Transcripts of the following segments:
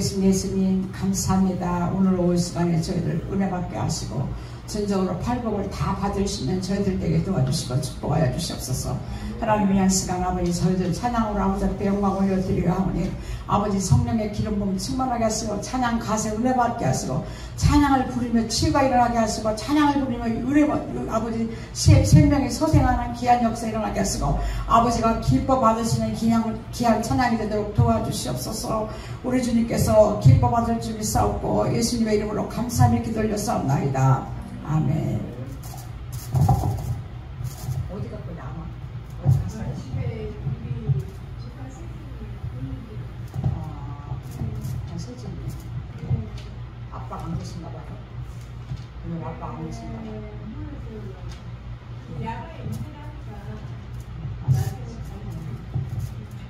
살아계신 예수님 감사합니다. 오늘 오후 시간에 저희들 은혜 받게 하시고 전적으로 팔복을 다 받을 수 있는 저희들 되게 도와주시고 축복하여 주시옵소서. 하나님 위한 시간 아버지 저희들 찬양으로 아버지 앞에 영광 올려드리려 하오니 아버지 성령의 기름 부음 충만하게 하시고 찬양 가세 은혜 받게 하시고 찬양을 부르며 치유가 일어나게 하시고 찬양을 부르며 은혜 아버지 생명이 소생하는 귀한 역사 일어나게 하시고 아버지가 기뻐 받으시는 귀한 찬양이 되도록 도와주시옵소서. 우리 주님께서 기뻐 받을 줄 믿사옵고 예수님의 이름으로 감사하며 기도 올렸사옵나이다. 아멘. 어디 갖고 남아? 어디 가서? 집에 우리 집안 세진이. 아빠가 안 계신가 봐요. 오늘 아빠가 안 계신가 봐요. 야간에 인사하니까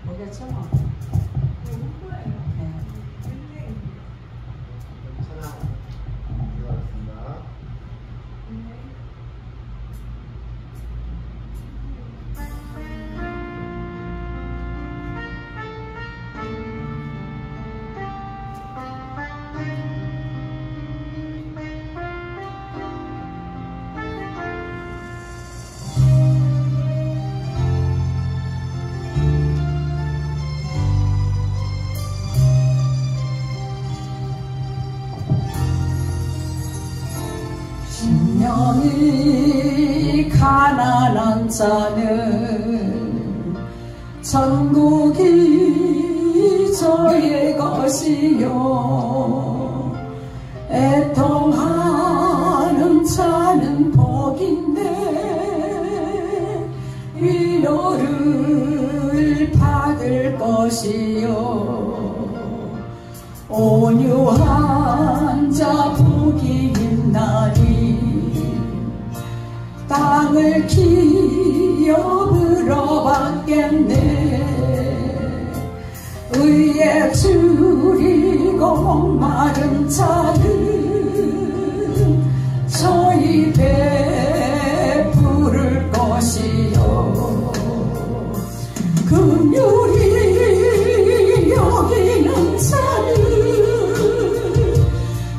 어디였죠? 심령이 가난한 자는 천국이 저의 것이요 애통하는 자는 복인데 위로를 받을 것이요 온유한 자 복이 있나니 땅을 기업으로 받겠네. 의에 줄이고 목마른 자는 저희 베풀을 것이요 긍휼히 여기는 자는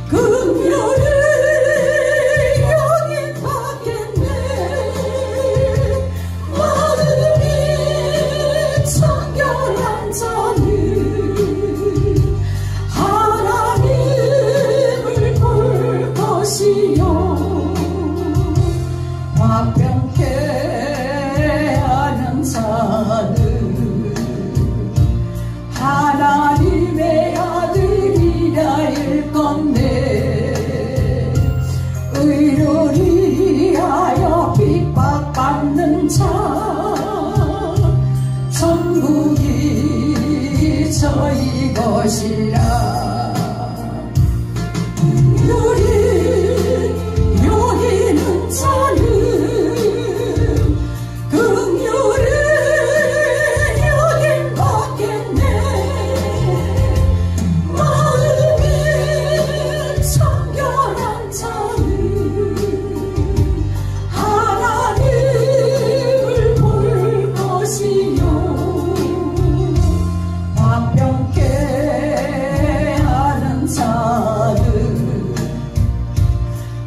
긍휼을 하나님의 아들이라 일컫네. 의를 위하여 핍박받는 자 천국이 저희 것이라. 긍휼히 여기는 자는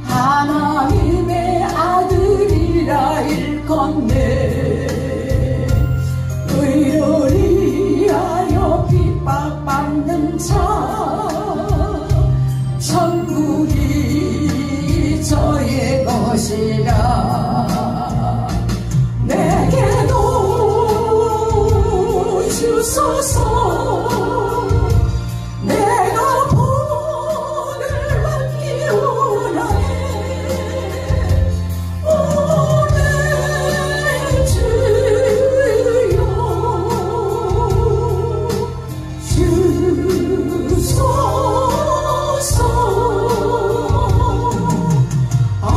하나님의 아들이라 일컫네. 의를 위하여 핍박받는 자 천국이 저의 것이라. 내게도 주소서. 내가 복을 받기 원하네. 오늘 주여 주소서. 아멘.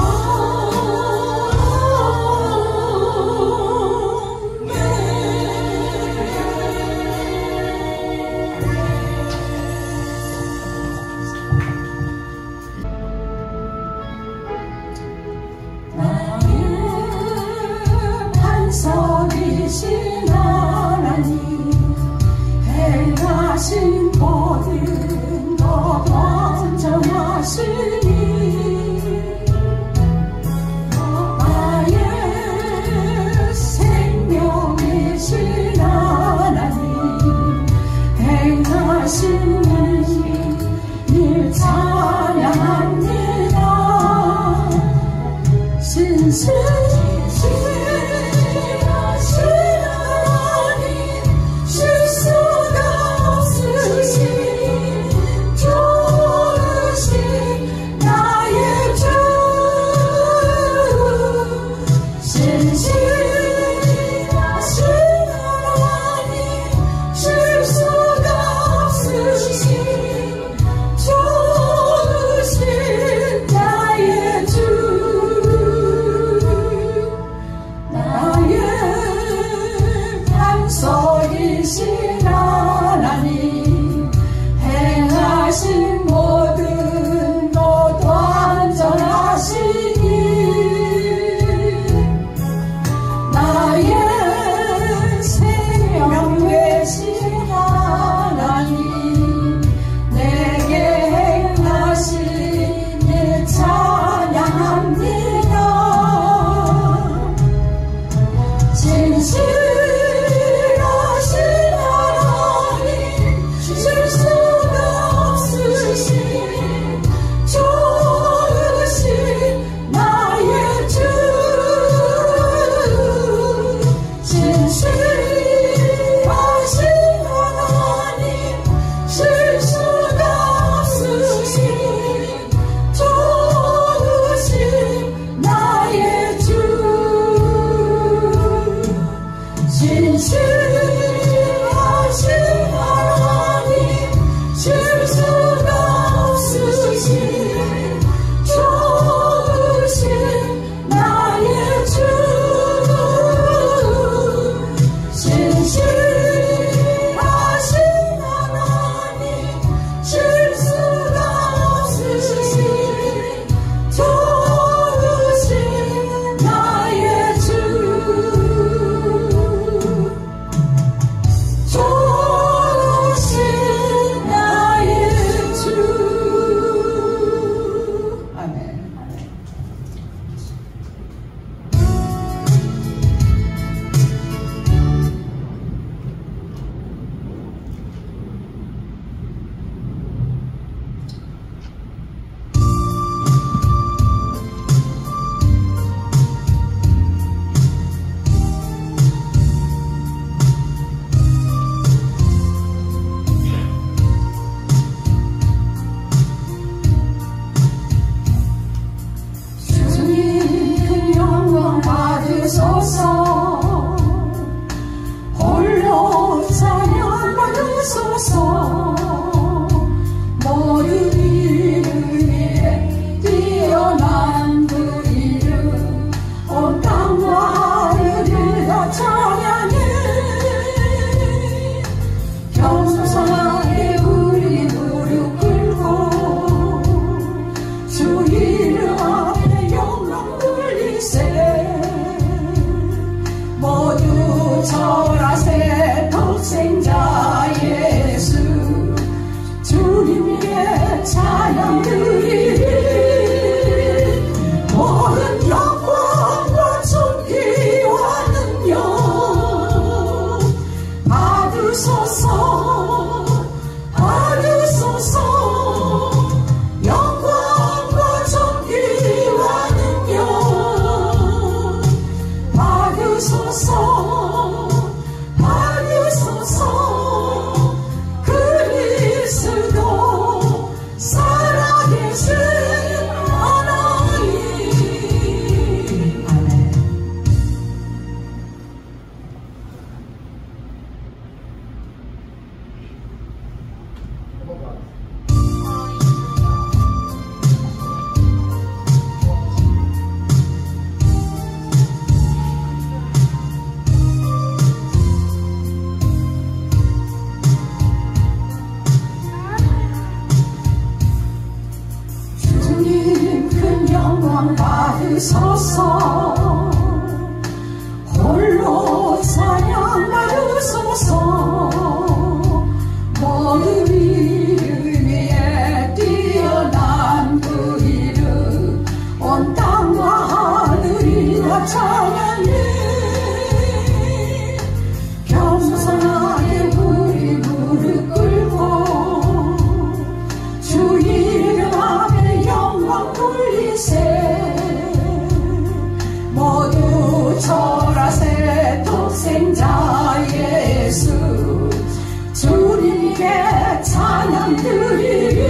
주님께 찬양 드리리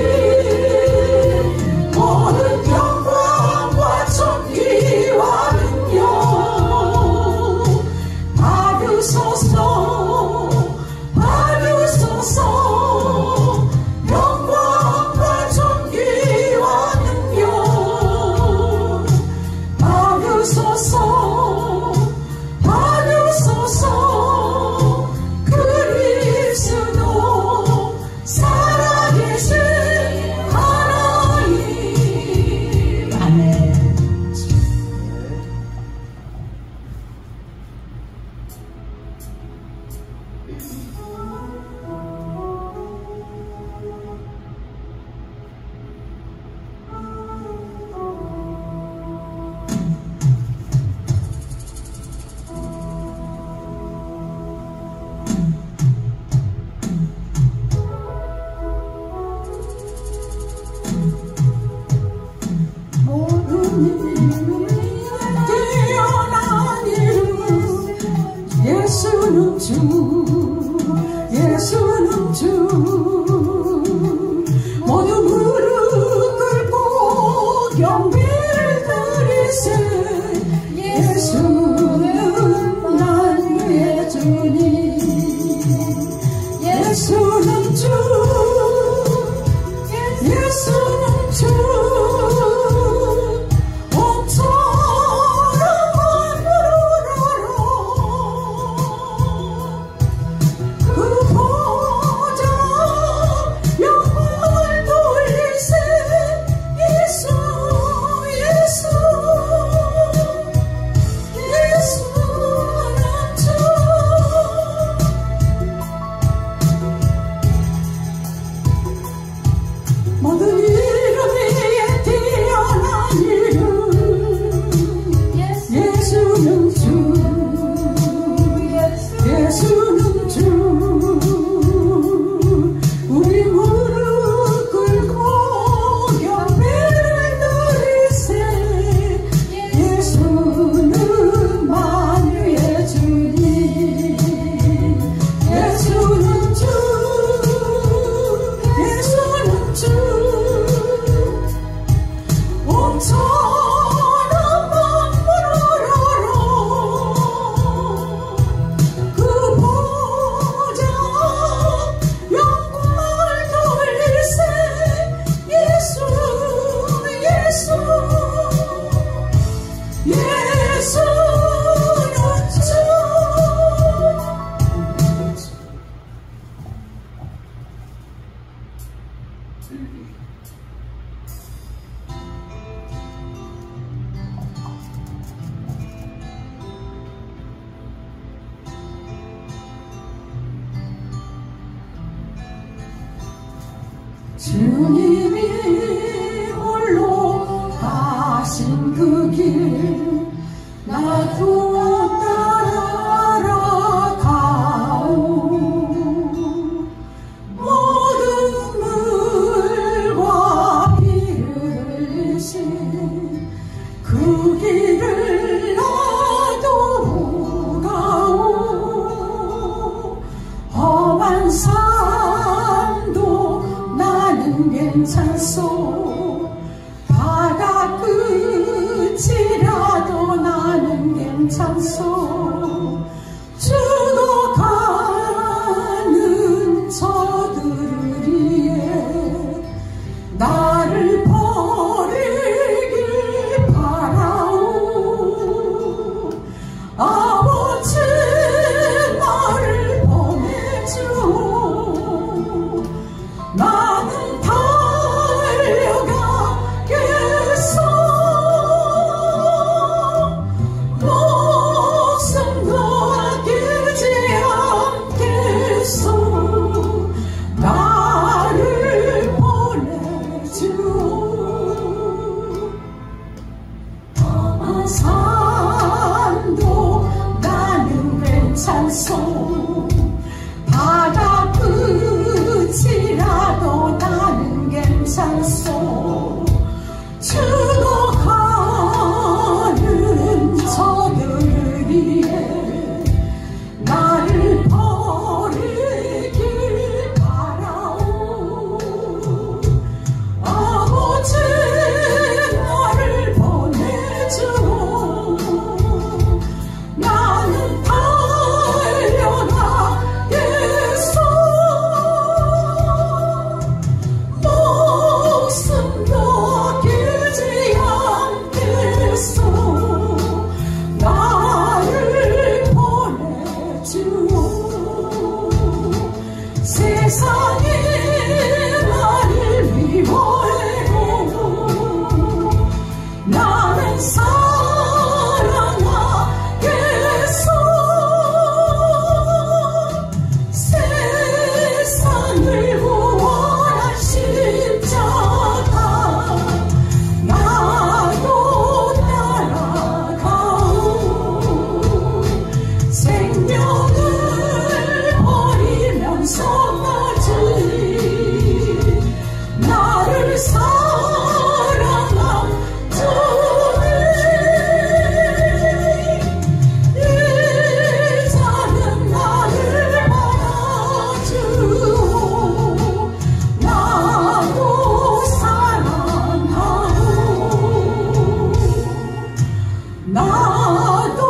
모든 영광과 존귀와 능력 받으소서 받으소서 영광과 존귀와 능력 받으소서 받으소서 그리스도 살아계신 하나님 아멘. 뛰어난 이름 예수는 주 예수는 주 모두 무릎 꿇고 경배를 드리세 예수는 나의 주님 예수는 주 예수는 주 모든 이름 위에 뛰어난 이름 예수는 주 예수는 주 우리 무릎 꿇고 경배를 드리세 예수는 만유의 주님 예수는 주 예수는 주 온천한 만물을 그 보좌 영광을 돌리세 예수 예수 예수는 주 주님이 홀로 가신 그 길 나도 따라가오 모든 물과 비를 흘리신 그 길을 나도 가오 험한 산도 나는 괜찮소 바다 끝이라도 나는 괜찮소 죽어가는 저들을 위해 나를 버리길 바라오 아버지 나를 보내주오 나는 달려가겠소 목숨도 아끼지 않겠소 나를 보내주오 험한 산도 나는 괜찮소 바다 끝이라도 나는 괜찮소 죽어가는 저들을 위해 나를 버리길 바라 세상이 나를 미워해도 나는 사랑하겠어. 세상을 구원한 십자가 나도 따라가오. 생명을 버리면서까지 나를 사랑한 주님, 이제는 나를 받아주오. 나도 사랑하오. 나도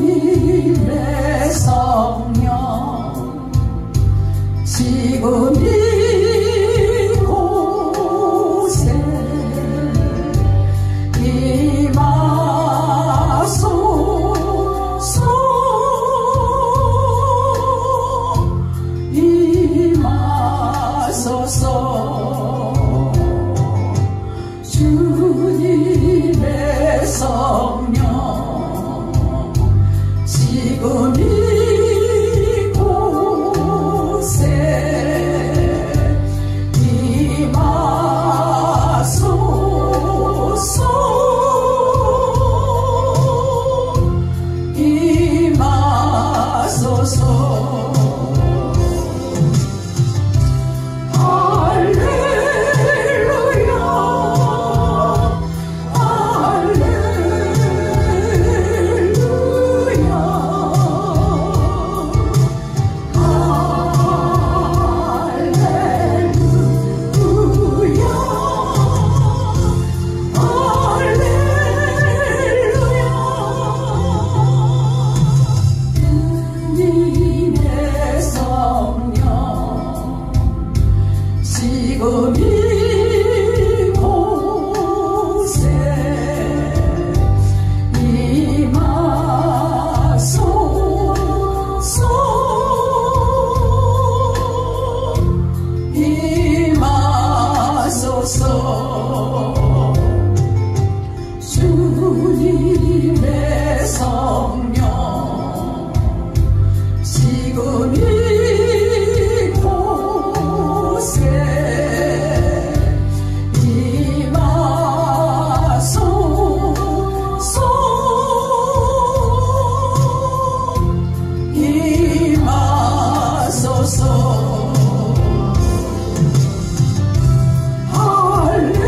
주님의 성령 지금 이곳에 임하소서. 임하소서. 주님의 성령 지금 이곳에 임하소서. 임하소서. 할렐루야. 주님의 성령 지금 이곳에 임하소서. 임하소서. 주님의 성령 지금 이곳에 임하소서. 임하소서. 할렐루야.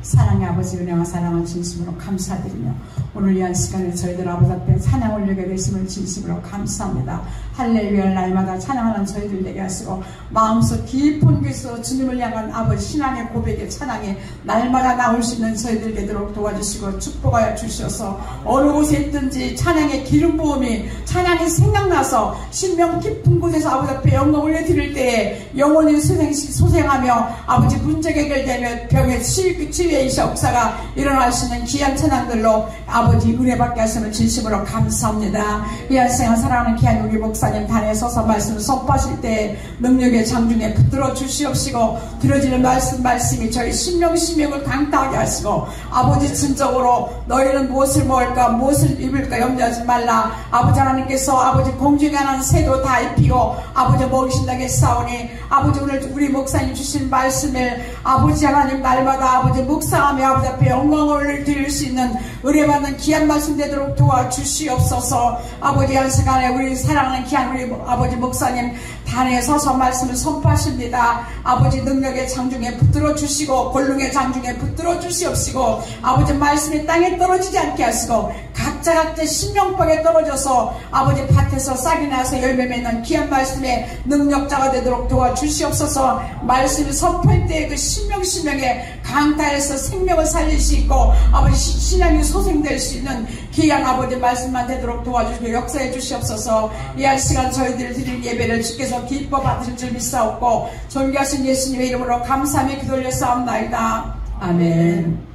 사랑의 아버지, 은혜와 사랑을 진심으로 감사드리며 오늘 위한 시간에 저희들 아버지 앞에 찬양 올리게 되심을 진심으로 감사합니다. 할렐루야. 날마다 찬양하는 저희들 되게 하시고 마음속 깊은 곳에서 주님을 향한 아버지 신앙의 고백의 찬양이 날마다 나올 수 있는 저희들 되도록 도와주시고 축복하여 주셔서 어느 곳에 있든지 찬양의 기름 부음이 찬양이 생각나서 신명 깊은 곳에서 아버지 앞에 영광 올려드릴 때에 영원히 소생하며 아버지 문제가 해결되며 병의 치유의 역사가 일어날 수 있는 귀한 찬양들로 아버지 은혜받게 하심을 진심으로 감사합니다. 귀한 생활 사랑하는 귀한 우리 목사님 단에 서서 말씀을 선포하실 때 능력의 장중에 붙들어 주시옵시고 들어지는 말씀이 저희 신명을 강타하게 하시고 아버지 진정으로 너희는 무엇을 먹을까 무엇을 입을까 염려하지 말라. 아버지 하나님께서 아버지 공중에 하는 새도 다 입히고 아버지 먹이신다게 싸우니 아버지 오늘 우리 목사님 주신 말씀을 아버지 하나님 날마다 아버지 묵상하며 아버지 앞에 영광을 드릴 수 있는 은혜받는 귀한 말씀 되도록 도와주시옵소서. 아버지 한 시간에 우리 사랑하는 귀한 우리 아버지 목사님 단에 서서 말씀을 선포하십니다. 아버지 능력의 장중에 붙들어 주시고 권능의 장중에 붙들어 주시옵시고 아버지 말씀이 땅에 떨어지지 않게 하시고 각자 신명방에 떨어져서 아버지 밭에서 싹이 나서 열매 맺는 귀한 말씀의 능력자가 되도록 도와주시옵소서. 말씀이 선포할 때에 그 신명에 강타해서 생명을 살릴 수 있고 아버지 신앙이 소생될 수 있는 귀한 아버지 말씀만 되도록 도와주시고 역사해 주시옵소서. 이 한 시간 저희들 드릴 예배를 주께서 기뻐 받으실 줄 믿사옵고 존귀하신 예수님의 이름으로 감사하며 기도 올려싸움나이다. 아멘.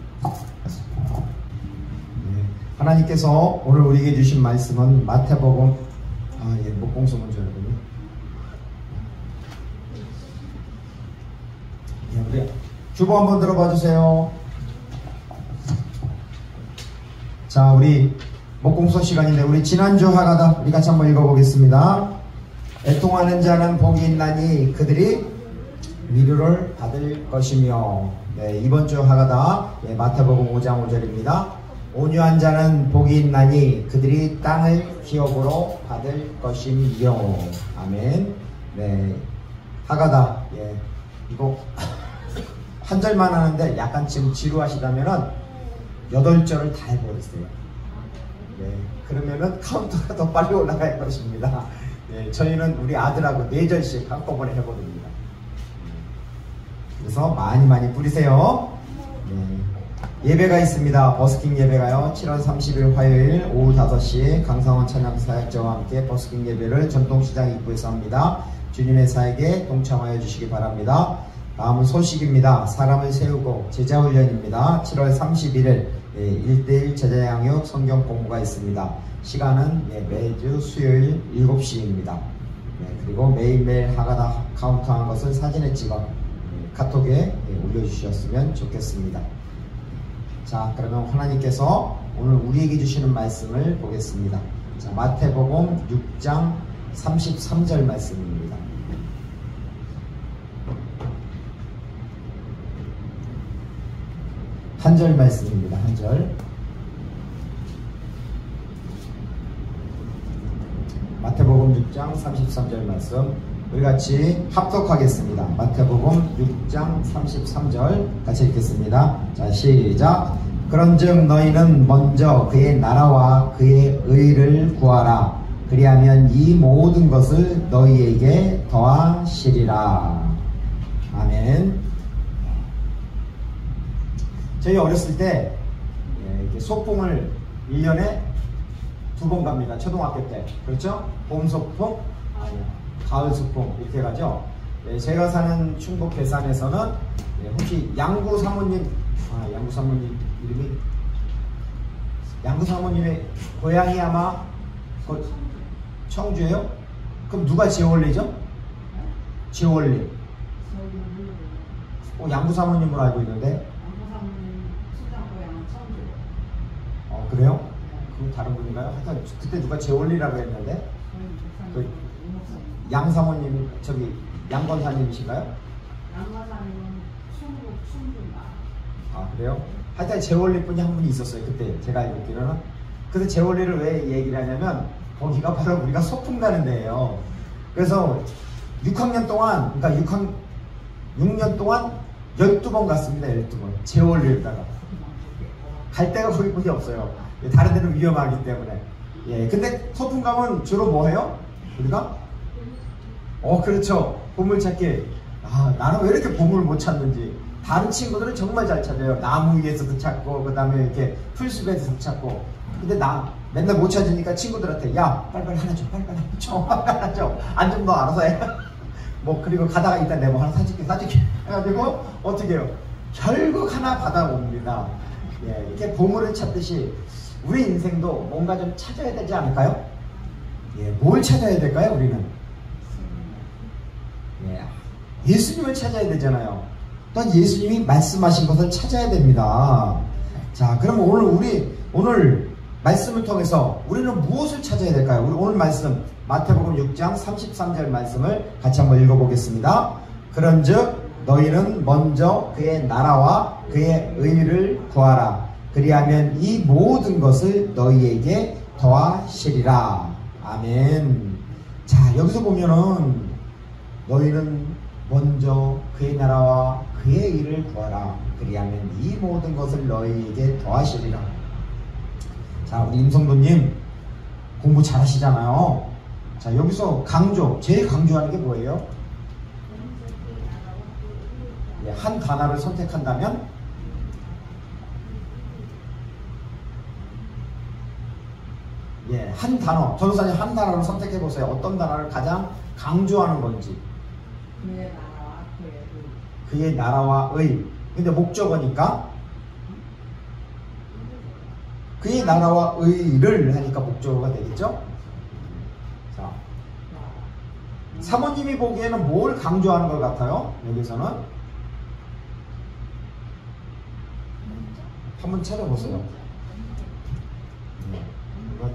하나님께서 오늘 우리에게 주신 말씀은 마태복음 목공소 먼저 여러분요. 우리 주보 한번 들어봐 주세요. 자, 우리 목공소 시간인데 우리 지난주 하가다 우리 같이 한번 읽어보겠습니다. 애통하는 자는 복이 있나니 그들이 위로를 받을 것이며. 네, 이번 주 하가다 마태복음 5장 5절입니다. 온유한 자는 복이 있나니 그들이 땅을 기업으로 받을 것이며. 아멘. 네, 하가다 이거 한 절만 하는데 약간 지금 지루하시다면은 8절을 다 해버렸어요. 네, 그러면은 카운트가 더 빨리 올라갈 것입니다. 네, 저희는 우리 아들하고 4절씩 한꺼번에 해버립니다. 그래서 많이 뿌리세요. 네, 예배가 있습니다. 버스킹 예배가요. 7월 30일 화요일 오후 5시 강상원 찬양사역자와 함께 버스킹 예배를 전통시장 입구에서 합니다. 주님의 사역에 동참하여 주시기 바랍니다. 다음은 소식입니다. 사람을 세우고 제자훈련입니다. 7월 31일 1대1 제자양육 성경 공부가 있습니다. 시간은 매주 수요일 7시입니다. 그리고 매일매일 하가다 카운트한 것을 사진에 찍어 카톡에 올려주셨으면 좋겠습니다. 자, 그러면 하나님께서 오늘 우리에게 주시는 말씀을 보겠습니다. 자, 마태복음 6장 33절 말씀입니다. 한 절 말씀입니다. 한 절. 마태복음 6장 33절 말씀 우리 같이 합독하겠습니다. 마태복음 6장 33절 같이 읽겠습니다. 자, 시작. 그런즉 너희는 먼저 그의 나라와 그의 의를 구하라. 그리하면 이 모든 것을 너희에게 더하시리라. 아멘. 저희 어렸을 때 소풍을 1년에 2번 갑니다. 초등학교 때. 그렇죠? 봄 소풍, 가을 소풍 이렇게 가죠. 제가 사는 충북 괴산에서는 혹시 양구 사모님, 양구 사모님 이름이 양구 사모님의 고향이 아마 청주예요? 그럼 누가 지원리죠? 지원리. 양구 사모님으로 알고 있는데. 그래요? 그 다른 분인가요? 하여튼 그때 누가 재원리라고 했는데 그 양사모님 저기 양권사님이신가요? 양권사님은 충주인가? 아, 그래요? 하여튼 재원리 분이 한 분이 있었어요. 그때 제가 알고 있기로는. 그래서 재원리를 왜 얘기를 하냐면 거기가 바로 우리가 소풍 가는 데예요. 그래서 6학년 동안 그러니까 6년 동안 12번 갔습니다. 12번 재원리에다가 갈 데가 거기뿐이 없어요. 다른 데는 위험하기 때문에. 근데 소풍 가면 주로 뭐 해요? 우리가? 그렇죠. 보물찾기. 나는 왜 이렇게 보물을 못 찾는지. 다른 친구들은 정말 잘 찾아요. 나무 위에서도 찾고, 그 다음에 이렇게 풀숲에서도 찾고. 근데 나 맨날 못 찾으니까 친구들한테, 야, 빨리빨리 하나 줘, 빨리빨리 하나 줘. 안 좀 너 알아서 해. 그리고 가다가 일단 내가 뭐 하나 사줄게. 해가지고, 어떻게 해요? 결국 하나 받아옵니다. 이렇게 보물을 찾듯이 우리 인생도 뭔가 좀 찾아야 되지 않을까요? 뭘 찾아야 될까요, 우리는? 예수님을 찾아야 되잖아요. 또한 예수님이 말씀하신 것을 찾아야 됩니다. 자, 그러면 오늘 말씀을 통해서 우리는 무엇을 찾아야 될까요? 우리 오늘 말씀, 마태복음 6장 33절 말씀을 같이 한번 읽어보겠습니다. 그런즉 너희는 먼저 그의 나라와 그의 의를 구하라. 그리하면 이 모든 것을 너희에게 더하시리라. 아멘. 자, 여기서 보면은 너희는 먼저 그의 나라와 그의 의를 구하라. 그리하면 이 모든 것을 너희에게 더하시리라. 자, 우리 임성도님 공부 잘하시잖아요. 자, 여기서 제일 강조하는 게 뭐예요? 예, 한 단어를 선택한다면 예, 한 단어, 전도사님 한 단어를 선택해 보세요. 어떤 단어를 가장 강조하는 건지. 그의 나라와 의. 근데 목적어니까 그의 나라와 의를 하니까 목적어가 되겠죠? 자, 사모님이 보기에는 뭘 강조하는 것 같아요? 여기서는 한번 찾아보세요. 이건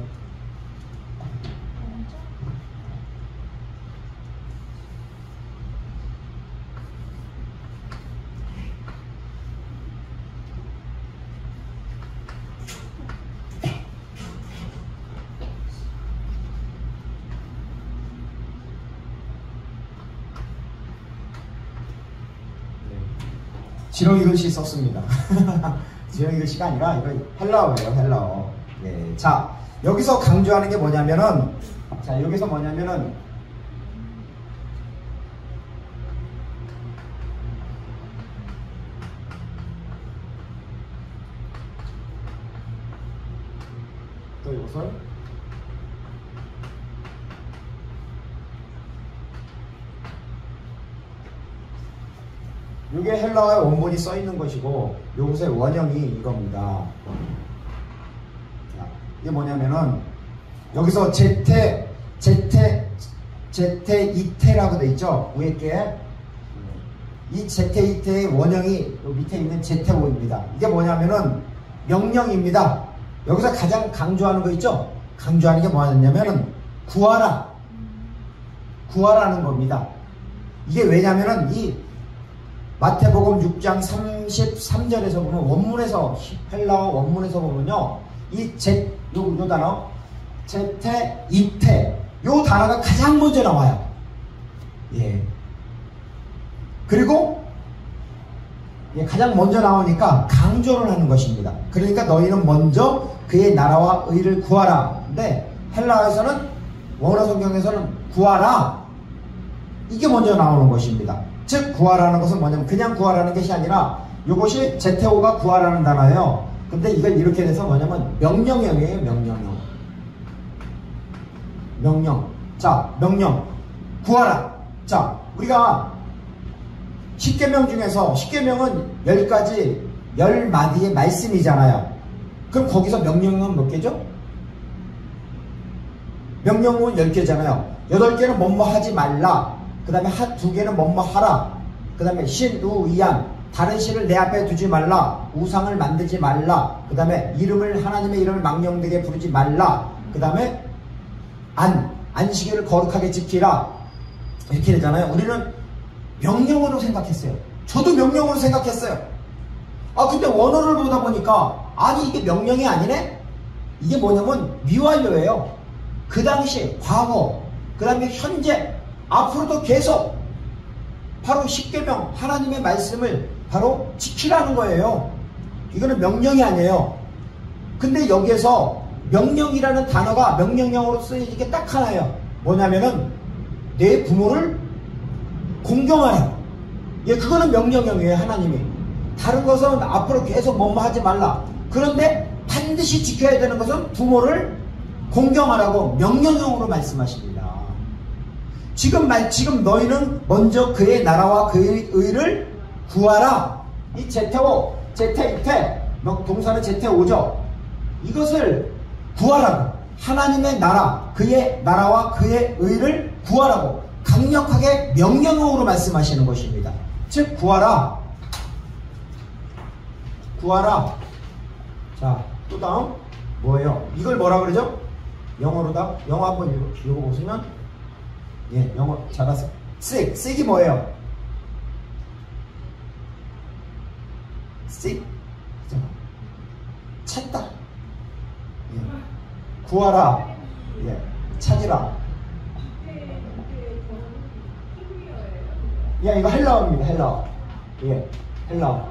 지렁이 글씨 썼습니다. 지렁이 글씨가 아니라 이거 헬라어예요, 헬라어. 네. 자, 여기서 강조하는 게 뭐냐면은, 자, 여기서 뭐냐면은, 또 이것을 이게 헬라어의 원본이 써 있는 것이고 요것의 원형이 이겁니다. 이게 뭐냐면은 여기서 제테이테라고 돼 있죠. 위에 게 이 제테이테의 원형이 밑에 있는 제테오입니다. 이게 뭐냐면은 명령입니다. 여기서 가장 강조하는 거 있죠. 강조하는 게 뭐냐면은 구하라는 겁니다. 이게 왜냐면은 이 마태복음 6장 33절에서 보면 원문에서 헬라어 원문에서 보면요. 이 요 단어 제테 이테 요 단어가 가장 먼저 나와요. 예. 그리고 가장 먼저 나오니까 강조를 하는 것입니다. 그러니까 너희는 먼저 그의 나라와 의를 구하라. 근데 헬라어에서는 원어 성경에서는 구하라. 이게 먼저 나오는 것입니다. 즉 구하라는 것은 뭐냐면 그냥 구하라는 것이 아니라 이것이 제테오가 구하라는 단어예요. 근데 이걸 이렇게 돼서 뭐냐면 명령형이에요. 명령. 자, 명령. 구하라. 자, 우리가 10계명 중에서 10계명은 10가지 10마디의 말씀이잖아요. 그럼 거기서 명령은 몇 개죠? 명령은 10개잖아요. 8개는 뭐뭐 하지 말라. 그 다음에 2개는 뭐뭐 하라. 그 다음에 신, 우, 이안. 다른 신을 내 앞에 두지 말라. 우상을 만들지 말라. 그 다음에 하나님의 이름을 망령되게 부르지 말라. 그 다음에 안식일을 거룩하게 지키라. 이렇게 되잖아요. 우리는 명령으로 생각했어요. 저도 명령으로 생각했어요. 근데 원어를 보다 보니까 아니 이게 명령이 아니네? 이게 뭐냐면 미완료예요. 그 당시 과거, 그 다음에 현재, 앞으로도 계속 바로 10계명 하나님의 말씀을 바로 지키라는 거예요. 이거는 명령이 아니에요. 근데 여기에서 명령이라는 단어가 명령형으로 쓰이는 게 딱 하나예요. 뭐냐면은 내 부모를 공경하라. 예, 그거는 명령형이에요. 하나님이. 다른 것은 앞으로 계속 뭐뭐 하지 말라. 그런데 반드시 지켜야 되는 것은 부모를 공경하라고 명령형으로 말씀하십니다. 지금 너희는 먼저 그의 나라와 그의 의를 구하라. 이 제테이테, 동사는 제테오죠. 이것을 구하라고. 하나님의 나라, 그의 나라와 그의 의를 구하라고 강력하게 명령형으로 말씀하시는 것입니다. 즉 구하라. 자, 또 다음 뭐예요? 이걸 뭐라 그러죠? 영어로다. 영어 한번 읽어보시면 예, 영어 잘하세요. seek이 뭐예요? seek. 찾다. 예. 구하라. 예. 찾으라. 예, 이거 헬라어입니다. 헬라어. 예. 헬라어.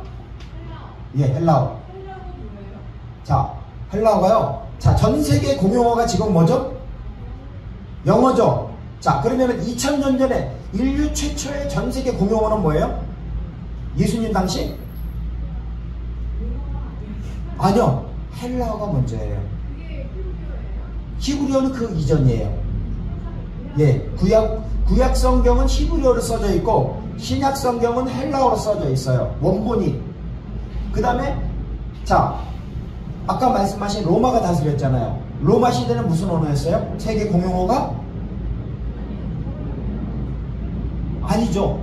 예, 헬라어. 자, 헬라어가요. 자, 전 세계 공용어가 지금 뭐죠? 영어죠. 자, 그러면은 2000년 전에 인류 최초의 전 세계 공용어는 뭐예요? 예수님 당시? 아니요. 헬라어가 먼저예요. 히브리어는 그 이전이에요. 예, 구약 성경은 히브리어로 써져 있고 신약 성경은 헬라어로 써져 있어요. 원본이. 그 다음에 자, 아까 말씀하신 로마가 다스렸잖아요. 로마 시대는 무슨 언어였어요? 세계 공용어가? 아니죠.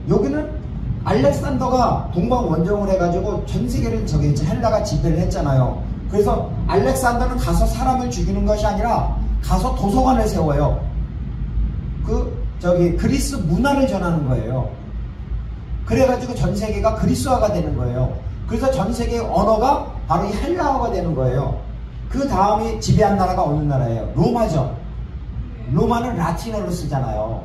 여기는 알렉산더가 동방 원정을 해가지고 전 세계를 저기 헬라가 지배를 했잖아요. 그래서 알렉산더는 가서 사람을 죽이는 것이 아니라 가서 도서관을 세워요. 그리스 문화를 전하는 거예요. 그래가지고 전 세계가 그리스화가 되는 거예요. 그래서 전 세계 언어가 바로 이 헬라어가 되는 거예요. 그 다음에 지배한 나라가 어느 나라예요? 로마죠. 로마는 라틴어를 쓰잖아요.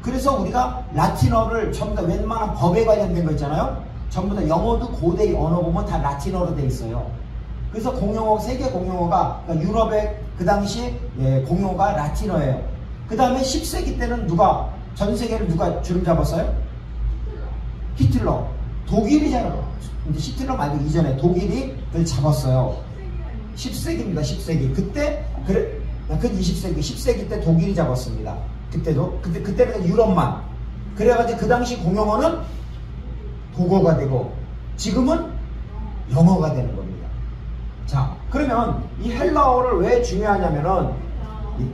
그래서 우리가 라틴어를 전부 다 웬만한 법에 관련된 거 있잖아요. 전부 다 영어도 고대 언어 보면 다 라틴어로 돼 있어요. 그래서 공용어, 세계 공용어가 그러니까 유럽의 그 당시 공용어가 라틴어예요. 그 다음에 10세기 때는 전 세계를 누가 주름 잡았어요? 히틀러. 독일이잖아요. 근데 히틀러 말고 이전에 독일이 그걸 잡았어요. 10세기입니다. 10세기. 그건 20세기. 10세기 때 독일이 잡았습니다. 그때는 유럽만. 그래가지고 그 당시 공용어는 독어가 되고 지금은 영어가 되는 겁니다. 자, 그러면 이 헬라어를 왜 중요하냐면은 이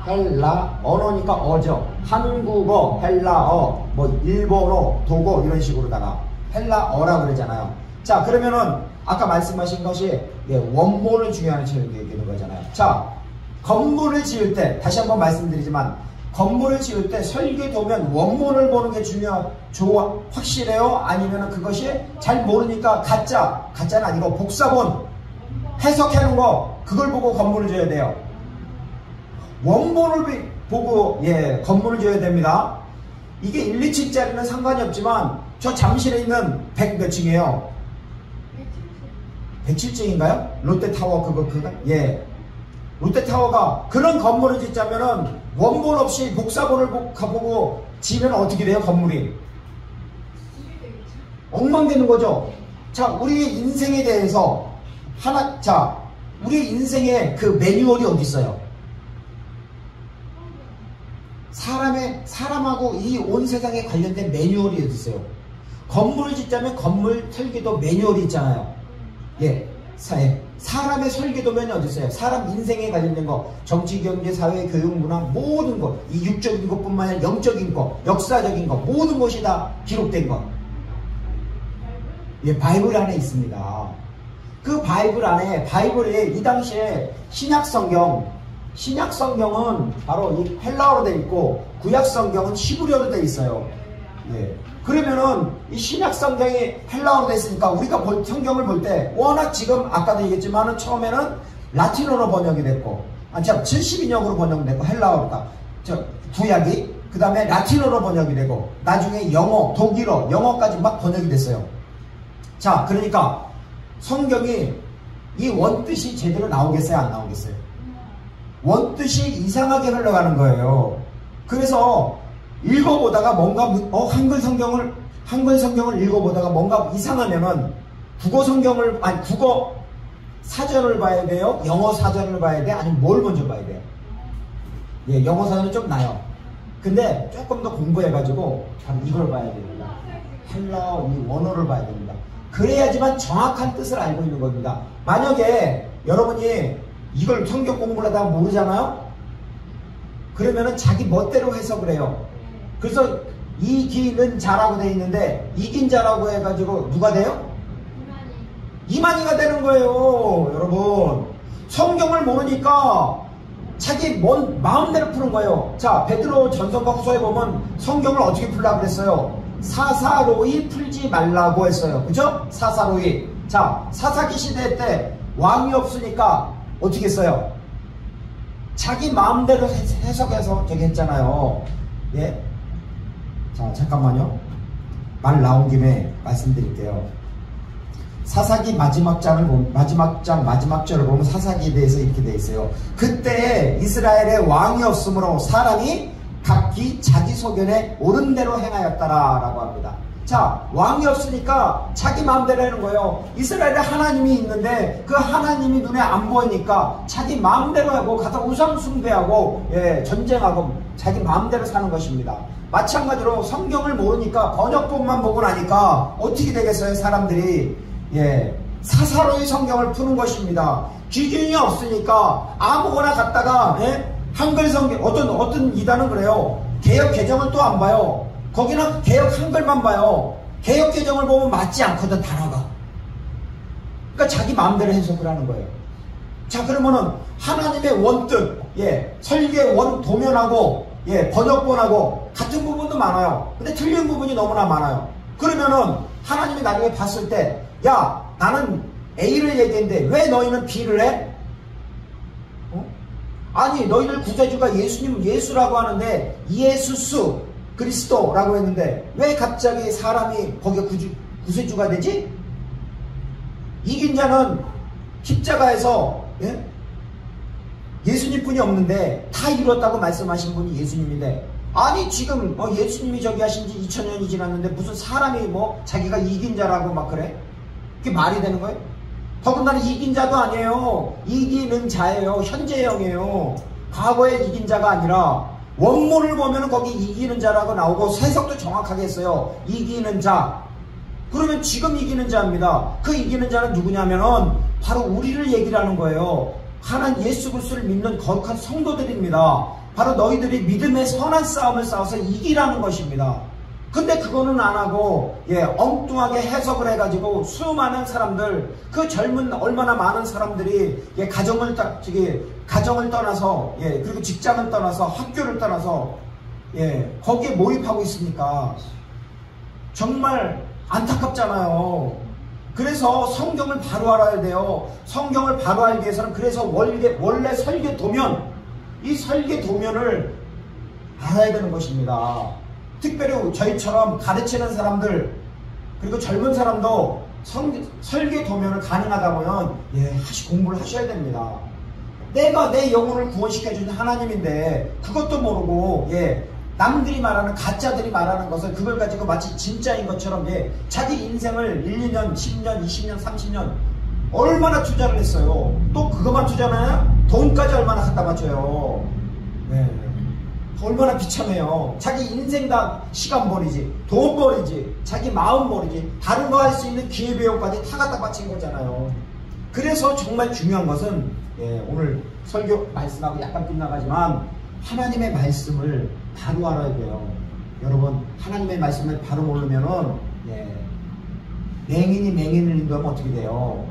헬라 언어니까 어죠. 한국어, 헬라어, 뭐 일본어, 독어 이런 식으로다가 헬라어라 그러잖아요. 자, 그러면은 아까 말씀하신 것이 원본을 중요한 얘기하는 거잖아요. 자, 건물을 지을 때 다시 한번 말씀드리지만 건물을 지을 때 설계도면 원본을 보는 게 확실해요? 아니면 그것이 잘 모르니까 가짜는 아니고 복사본 해석하는 거 그걸 보고 건물을 지어야 돼요. 원본을 보고 건물을 지어야 됩니다. 이게 1, 2층짜리는 상관이 없지만 저 잠실에 있는 100 몇 층이에요? 107층인가요? 롯데타워 그거 예. 롯데타워가 그런 건물을 짓자면은 원본 없이 복사본을 보고 지면 어떻게 돼요? 건물이 엉망되는 거죠. 자, 우리의 인생에 대해서 우리의 인생에 그 매뉴얼이 어디 있어요? 사람하고 이 온 세상에 관련된 매뉴얼이 어디 있어요? 건물을 짓자면 건물 설계도 매뉴얼이 있잖아요. 예. 사람의 설계도면이 어디 있어요? 사람 인생에 관련된 거, 정치, 경제, 사회, 교육, 문화 모든 것, 이 육적인 것뿐만 아니라 영적인 것, 역사적인 것 모든 것이 다 기록된 것. 예, 바이블 안에 있습니다. 그 바이블 안에 바이블에 이 당시에 신약 성경은 바로 이 헬라어로 되어 있고 구약 성경은 히브리어로 되어 있어요. 예. 그러면은 이 신약 성경이 헬라어로 되어 있으니까 우리가 성경을 볼 때 워낙 지금 아까도 얘기했지만은 처음에는 라틴어로 번역이 됐고 70인역으로 번역됐고 헬라어가 구약이 그 다음에 라틴어로 번역이 되고 나중에 영어, 독일어, 영어까지 막 번역이 됐어요. 자, 그러니까 성경이 이 원뜻이 제대로 나오겠어요? 안 나오겠어요? 원뜻이 이상하게 흘러가는 거예요. 그래서 읽어보다가 뭔가 한글 성경을 읽어보다가 뭔가 이상하면은 국어 사전을 봐야 돼요? 영어 사전을 봐야 돼? 아니면 뭘 먼저 봐야 돼요? 예, 영어 사전은 좀 나요. 근데 조금 더 공부해가지고 바로 이걸 봐야 됩니다. 헬라어 이 원어를 봐야 됩니다. 그래야지만 정확한 뜻을 알고 있는 겁니다. 만약에 여러분이 이걸 성경 공부를 하다가 모르잖아요? 그러면은 자기 멋대로 해석을 해요. 그래서 이기는 자라고 되어 있는데 이긴 자라고 해가지고 누가 돼요? 이만희가 되는 거예요. 여러분, 성경을 모르니까 자기 마음대로 푸는 거예요. 자, 베드로 전서과 후서에 보면 성경을 어떻게 풀라고 그랬어요? 사사로이 풀지 말라고 했어요. 그죠? 사사로이. 자, 사사기 시대 때 왕이 없으니까 어떻게 했어요? 자기 마음대로 해석해서 저기 했잖아요. 예? 자, 잠깐만요. 말 나온 김에 말씀드릴게요. 사사기 마지막 절을 보면 사사기에 대해서 이렇게 돼 있어요. 그때 이스라엘에 왕이 없으므로 사람이 각기 자기 소견에 옳은 대로 행하였다라 라고 합니다. 자, 왕이 없으니까 자기 마음대로 하는 거예요. 이스라엘에 하나님이 있는데 그 하나님이 눈에 안 보이니까 자기 마음대로 하고 가서 우상 숭배하고 전쟁하고 자기 마음대로 사는 것입니다. 마찬가지로 성경을 모르니까 번역본만 보고 나니까 어떻게 되겠어요? 사람들이 사사로이 성경을 푸는 것입니다. 기준이 없으니까 아무거나 갖다가 한글 성경 어떤 이단은 그래요. 개역 개정을 또 안 봐요. 거기는 개역 한글만 봐요. 개역 개정을 보면 맞지 않거든, 단어가. 그러니까 자기 마음대로 해석을 하는 거예요. 자, 그러면은 하나님의 원뜻, 설계 원 도면하고 번역본하고 같은 부분도 많아요. 근데 틀린 부분이 너무나 많아요. 그러면은 하나님이 나중에 봤을 때, 야, 나는 A를 얘기했는데 왜 너희는 B를 해? 아니, 너희들 구세주가 예수라고 하는데 예수스 그리스도라고 했는데 왜 갑자기 사람이 거기에 구세주가 되지? 이긴 자는 십자가에서 예수님뿐이 없는데 다 이뤘다고 말씀하신 분이 예수님인데, 아니 지금 예수님이 저기 하신 지 2000년이 지났는데 무슨 사람이 자기가 이긴 자라고 막 그래? 그게 말이 되는 거예요? 더군다나 이긴 자도 아니에요. 이기는 자예요. 현재형이에요. 과거에 이긴 자가 아니라 원문을 보면 거기 이기는 자라고 나오고 해석도 정확하게 했어요. 이기는 자. 그러면 지금 이기는 자입니다. 그 이기는 자는 누구냐면은 바로 우리를 얘기를 하는 거예요. 하나님 예수 그리스도를 믿는 거룩한 성도들입니다. 바로 너희들이 믿음의 선한 싸움을 싸워서 이기라는 것입니다. 근데 그거는 안 하고 엉뚱하게 해석을 해가지고 수많은 사람들, 그 젊은 얼마나 많은 사람들이 가정을 떠나서 그리고 직장을 떠나서 학교를 떠나서 거기에 모입하고 있으니까 정말 안타깝잖아요. 그래서 성경을 바로 알아야 돼요. 성경을 바로 알기 위해서는 그래서 원래 설계 도면, 이 설계 도면을 알아야 되는 것입니다. 특별히 저희처럼 가르치는 사람들 그리고 젊은 사람도 설계 도면을 가능하다면 공부를 하셔야 됩니다. 내가 내 영혼을 구원시켜주는 하나님인데 그것도 모르고 남들이 말하는, 가짜들이 말하는 것을 그걸 가지고 마치 진짜인 것처럼 자기 인생을 1, 2년, 10년, 20년, 30년 얼마나 투자를 했어요. 또 그것만 투자나요? 돈까지 얼마나 갖다 바쳐요. 얼마나 비참해요. 자기 인생 다 시간 버리지, 돈 버리지, 자기 마음 버리지, 다른 거 할 수 있는 기회비용까지 다 갖다 바친 거잖아요. 그래서 정말 중요한 것은 오늘 설교 말씀하고 약간 빗나가지만 하나님의 말씀을 바로 알아야 돼요. 여러분, 하나님의 말씀을 바로 모르면은 맹인이 맹인을 인도하면 어떻게 돼요?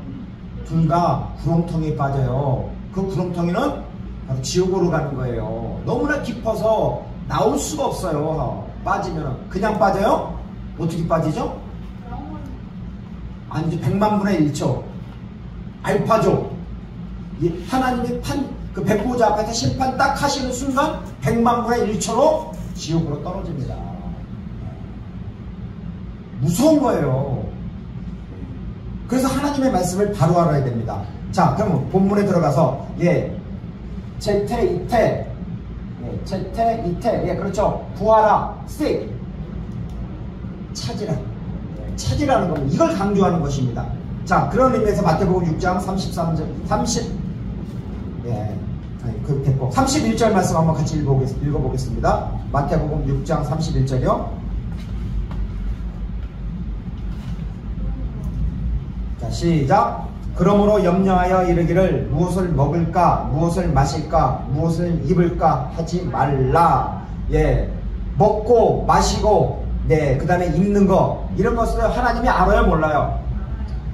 둘 다 구렁텅이에 빠져요. 그 구렁텅이는 바로 지옥으로 가는 거예요. 너무나 깊어서 나올 수가 없어요. 빠지면 그냥 빠져요? 어떻게 빠지죠? 아니죠. 100만 분의 1초 알파죠. 하나님이 그 백보자 앞에서 심판 딱 하시는 순간 100만 분의 1초로 지옥으로 떨어집니다. 무서운 거예요. 그래서 하나님의 말씀을 바로 알아야 됩니다. 자, 그럼 본문에 들어가서 제태, 이태, 제태, 이태, 그렇죠. 구하라, seek, 찾으라는 겁니다. 이걸 강조하는 것입니다. 자, 그런 의미에서 마태복음 6장 31절 말씀 한번 같이 읽어보겠습니다. 마태복음 6장 31절이요. 자, 시작. 그러므로 염려하여 이르기를 무엇을 먹을까, 무엇을 마실까, 무엇을 입을까 하지 말라. 먹고 마시고 그 다음에 입는 거, 이런 것을 하나님이 알아요, 몰라요?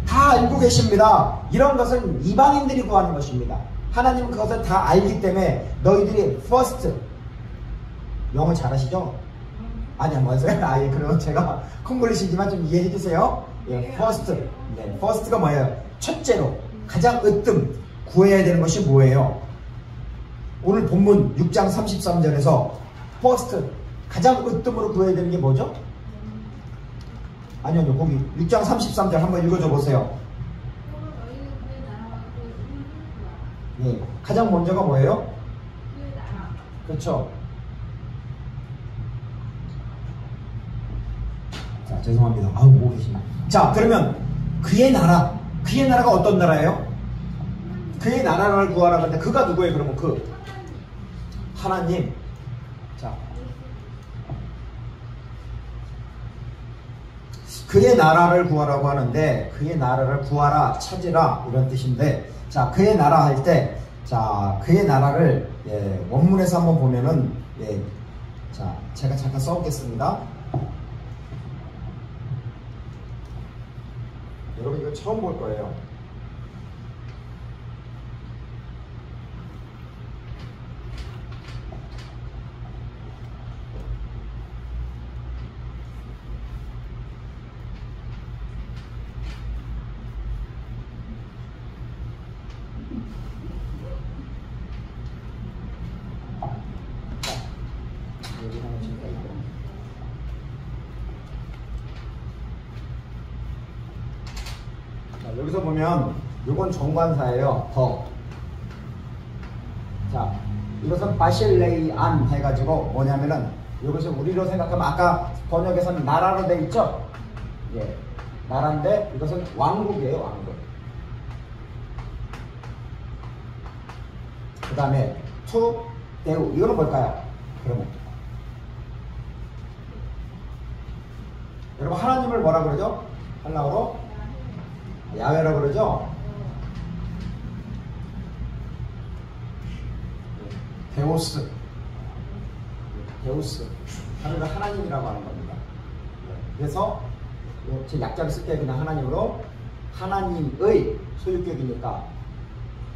다 알고 계십니다. 이런 것은 이방인들이 구하는 것입니다. 하나님은 그것을 다 알기 때문에 너희들이 first, 영어 잘하시죠? 아니야, 맞아요. 아, 예, 그럼 제가 콩글리시지만 좀 이해해 주세요. 예, first. 네, first가 뭐예요? 첫째로, 가장 으뜸 구해야 되는 것이 뭐예요? 오늘 본문 6장 33절에서 first, 가장 으뜸으로 구해야 되는 게 뭐죠? 아니요, 거기 6장 33절 한번 읽어줘 보세요. 예, 가장 먼저가 뭐예요? 그렇죠. 자, 죄송합니다. 아우, 보고 계시네. 자, 그러면 그의 나라가 어떤 나라예요? 그의 나라를 구하라 그러는데 그가 누구예요? 그러면 그 하나님. 자, 그의 나라를 구하라고 하는데 그의 나라를 구하라, 찾으라 이런 뜻인데, 자, 그의 나라 할 때, 자, 그의 나라를 원문에서 한번 보면은, 자, 제가 잠깐 써보겠습니다. 여러분 이거 처음 볼 거예요. 여기서 보면 이건 정관사예요. 더. 자, 이것은 바실레이안 해가지고 뭐냐면은 이것을 우리로 생각하면 아까 번역에서는 나라로 돼 있죠? 예, 나라인데 이것은 왕국이에요. 왕국. 그 다음에 투 대우, 이거는 뭘까요? 그러면 여러분 하나님을 뭐라 그러죠? 한라어로 야훼라고 그러죠? 데오스. 하나님이라고 하는 겁니다. 그래서 제 약자를 쓸 때 그냥 하나님으로, 하나님의 소유격이니까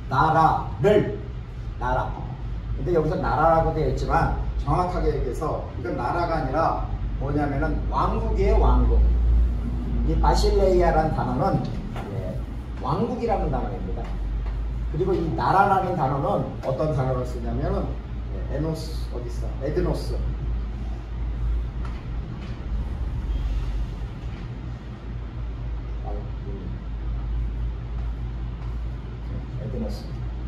나라. 근데 여기서 나라라고 되어 있지만 정확하게 얘기해서 이건 나라가 아니라 뭐냐면은 왕국이에요. 왕국. 이 바실레이아라는 단어는 왕국이라는 단어입니다. 그리고 이 나라라는 단어는 어떤 단어를 쓰냐면은 에노스, 어디 있어? 에드노스. 에드노스.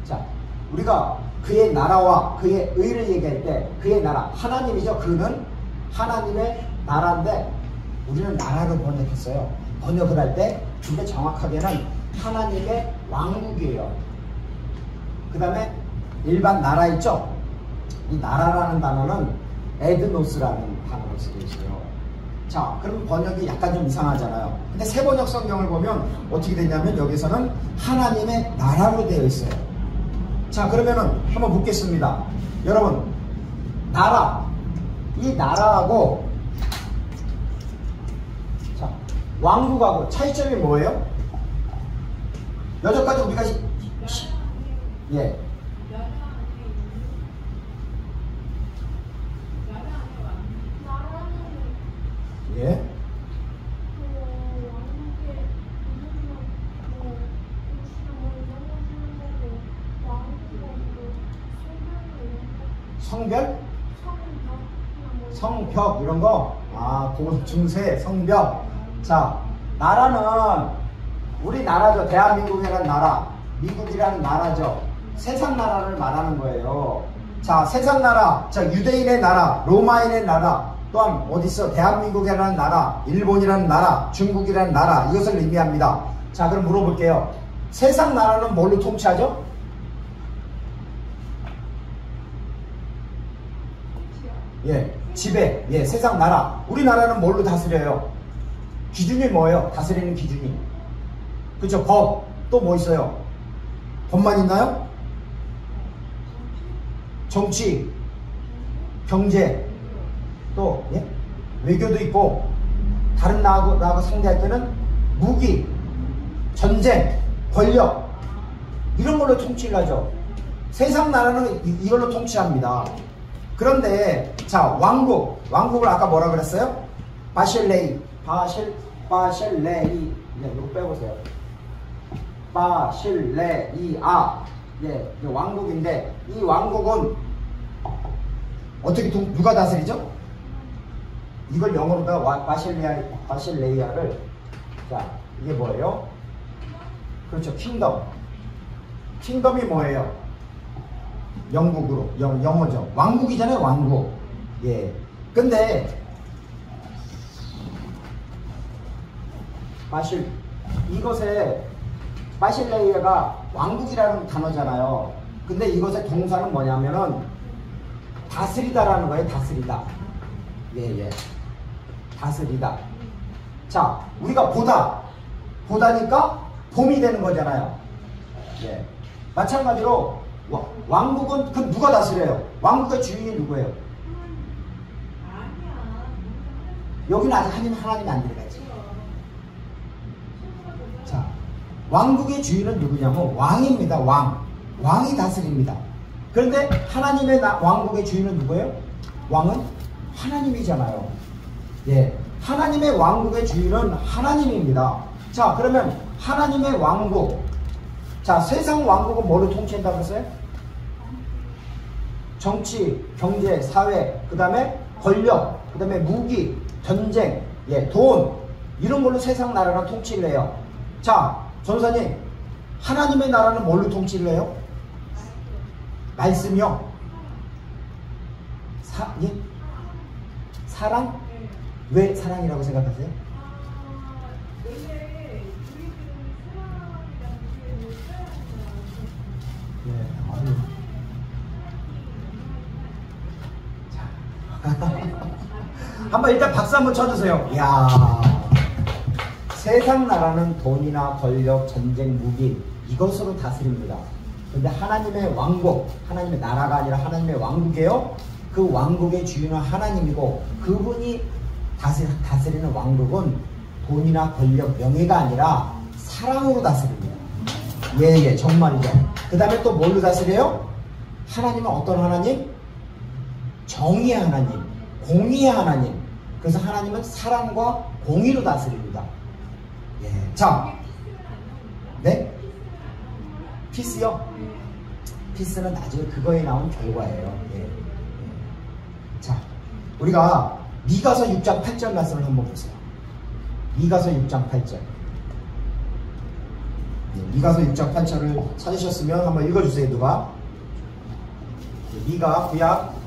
자, 우리가 그의 나라와 그의 의를 얘기할 때 그의 나라, 하나님이죠. 그는 하나님의 나라인데 우리는 나라로 번역했어요. 번역을 할 때, 근데 정확하게는 하나님의 왕국이에요. 그 다음에 일반 나라 있죠? 이 나라라는 단어는 에드노스라는 단어를 쓰고 있어요. 자, 그럼 번역이 약간 좀 이상하잖아요. 근데 새 번역 성경을 보면 어떻게 되냐면 여기서는 하나님의 나라로 되어 있어요. 자, 그러면은 한번 묻겠습니다. 여러분, 나라, 이 나라하고 자, 왕국하고 차이점이 뭐예요? 여기까지 우리가 예. 예. 성별? 성벽 이런 거? 아, 중세, 성벽. 자, 나라는 우리나라죠. 대한민국이라는 나라, 미국이라는 나라죠. 세상 나라를 말하는 거예요. 자, 세상 나라, 자, 유대인의 나라, 로마인의 나라, 또한 어디 있어? 대한민국이라는 나라, 일본이라는 나라, 중국이라는 나라, 이것을 의미합니다. 자, 그럼 물어볼게요. 세상 나라는 뭘로 통치하죠? 예, 지배, 예, 세상 나라. 우리나라는 뭘로 다스려요? 기준이 뭐예요? 다스리는 기준이. 그렇죠? 법. 또 뭐 있어요? 법만 있나요? 정치, 경제, 또 예? 외교도 있고, 다른 나라하고 상대할 때는 무기, 전쟁, 권력, 이런 걸로 통치를 하죠. 세상 나라는 이걸로 통치합니다. 그런데 자, 왕국을 아까 뭐라 그랬어요? 바실레이. 예, 이거 빼보세요. 바실레이아. 예, 왕국인데 이 왕국은 어떻게 누가 다스리죠? 이걸 영어로다 바실레이아를, 자, 이게 뭐예요? 그렇죠, 킹덤. 킹덤이 뭐예요? 영국으로, 영어죠. 왕국이잖아요, 왕국. 예. 근데 이것에 바실레이아가 왕국이라는 단어잖아요. 근데 이것의 동사는 뭐냐면은 다스리다라는 거예요. 다스리다. 예. 다스리다. 자, 우리가 보다니까 봄이 되는 거잖아요. 예. 마찬가지로 왕국은 그 누가 다스려요? 왕국의 주인이 누구예요? 여기는 아직 하나님이 안 들어가지. 자, 왕국의 주인은 누구냐면 왕입니다. 왕이 다스립니다. 그런데 하나님의 왕국의 주인은 누구예요? 왕은 하나님이잖아요. 예, 하나님의 왕국의 주인은 하나님입니다. 자, 그러면 하나님의 왕국, 자, 세상 왕국은 뭐를 통치한다고 했어요? 정치, 경제, 사회, 그 다음에 권력, 그 다음에 무기, 전쟁, 예, 돈, 이런 걸로 세상 나라를 통치를 해요. 자, 전사님, 하나님의 나라는 뭘로 통치를 해요? 말씀이요? 예? 사랑? 왜 사랑이라고 생각하세요? 예, 아유. 한번 일단 박수 한번 쳐주세요. 이야, 세상 나라는 돈이나 권력, 전쟁, 무기, 이것으로 다스립니다. 근데 하나님의 왕국, 하나님의 나라가 아니라 하나님의 왕국이에요. 그 왕국의 주인은 하나님이고, 그분이 다스리는 왕국은 돈이나 권력, 명예가 아니라 사랑으로 다스립니다. 예, 정말이죠. 그 다음에 또 뭘로 다스려요? 하나님은 어떤 하나님? 정의의 하나님, 공의의 하나님. 그래서 하나님은 사랑과 공의로 다스립니다. 예. 자, 네? 피스요? 피스는 나중에 그거에 나온 결과예요. 예. 자, 우리가 미가서 6장 8절 말씀을 한번 보세요. 미가서 6장 8절. 예, 미가서 6장 8절을 찾으셨으면 한번 읽어주세요. 누가? 예, 미가 구약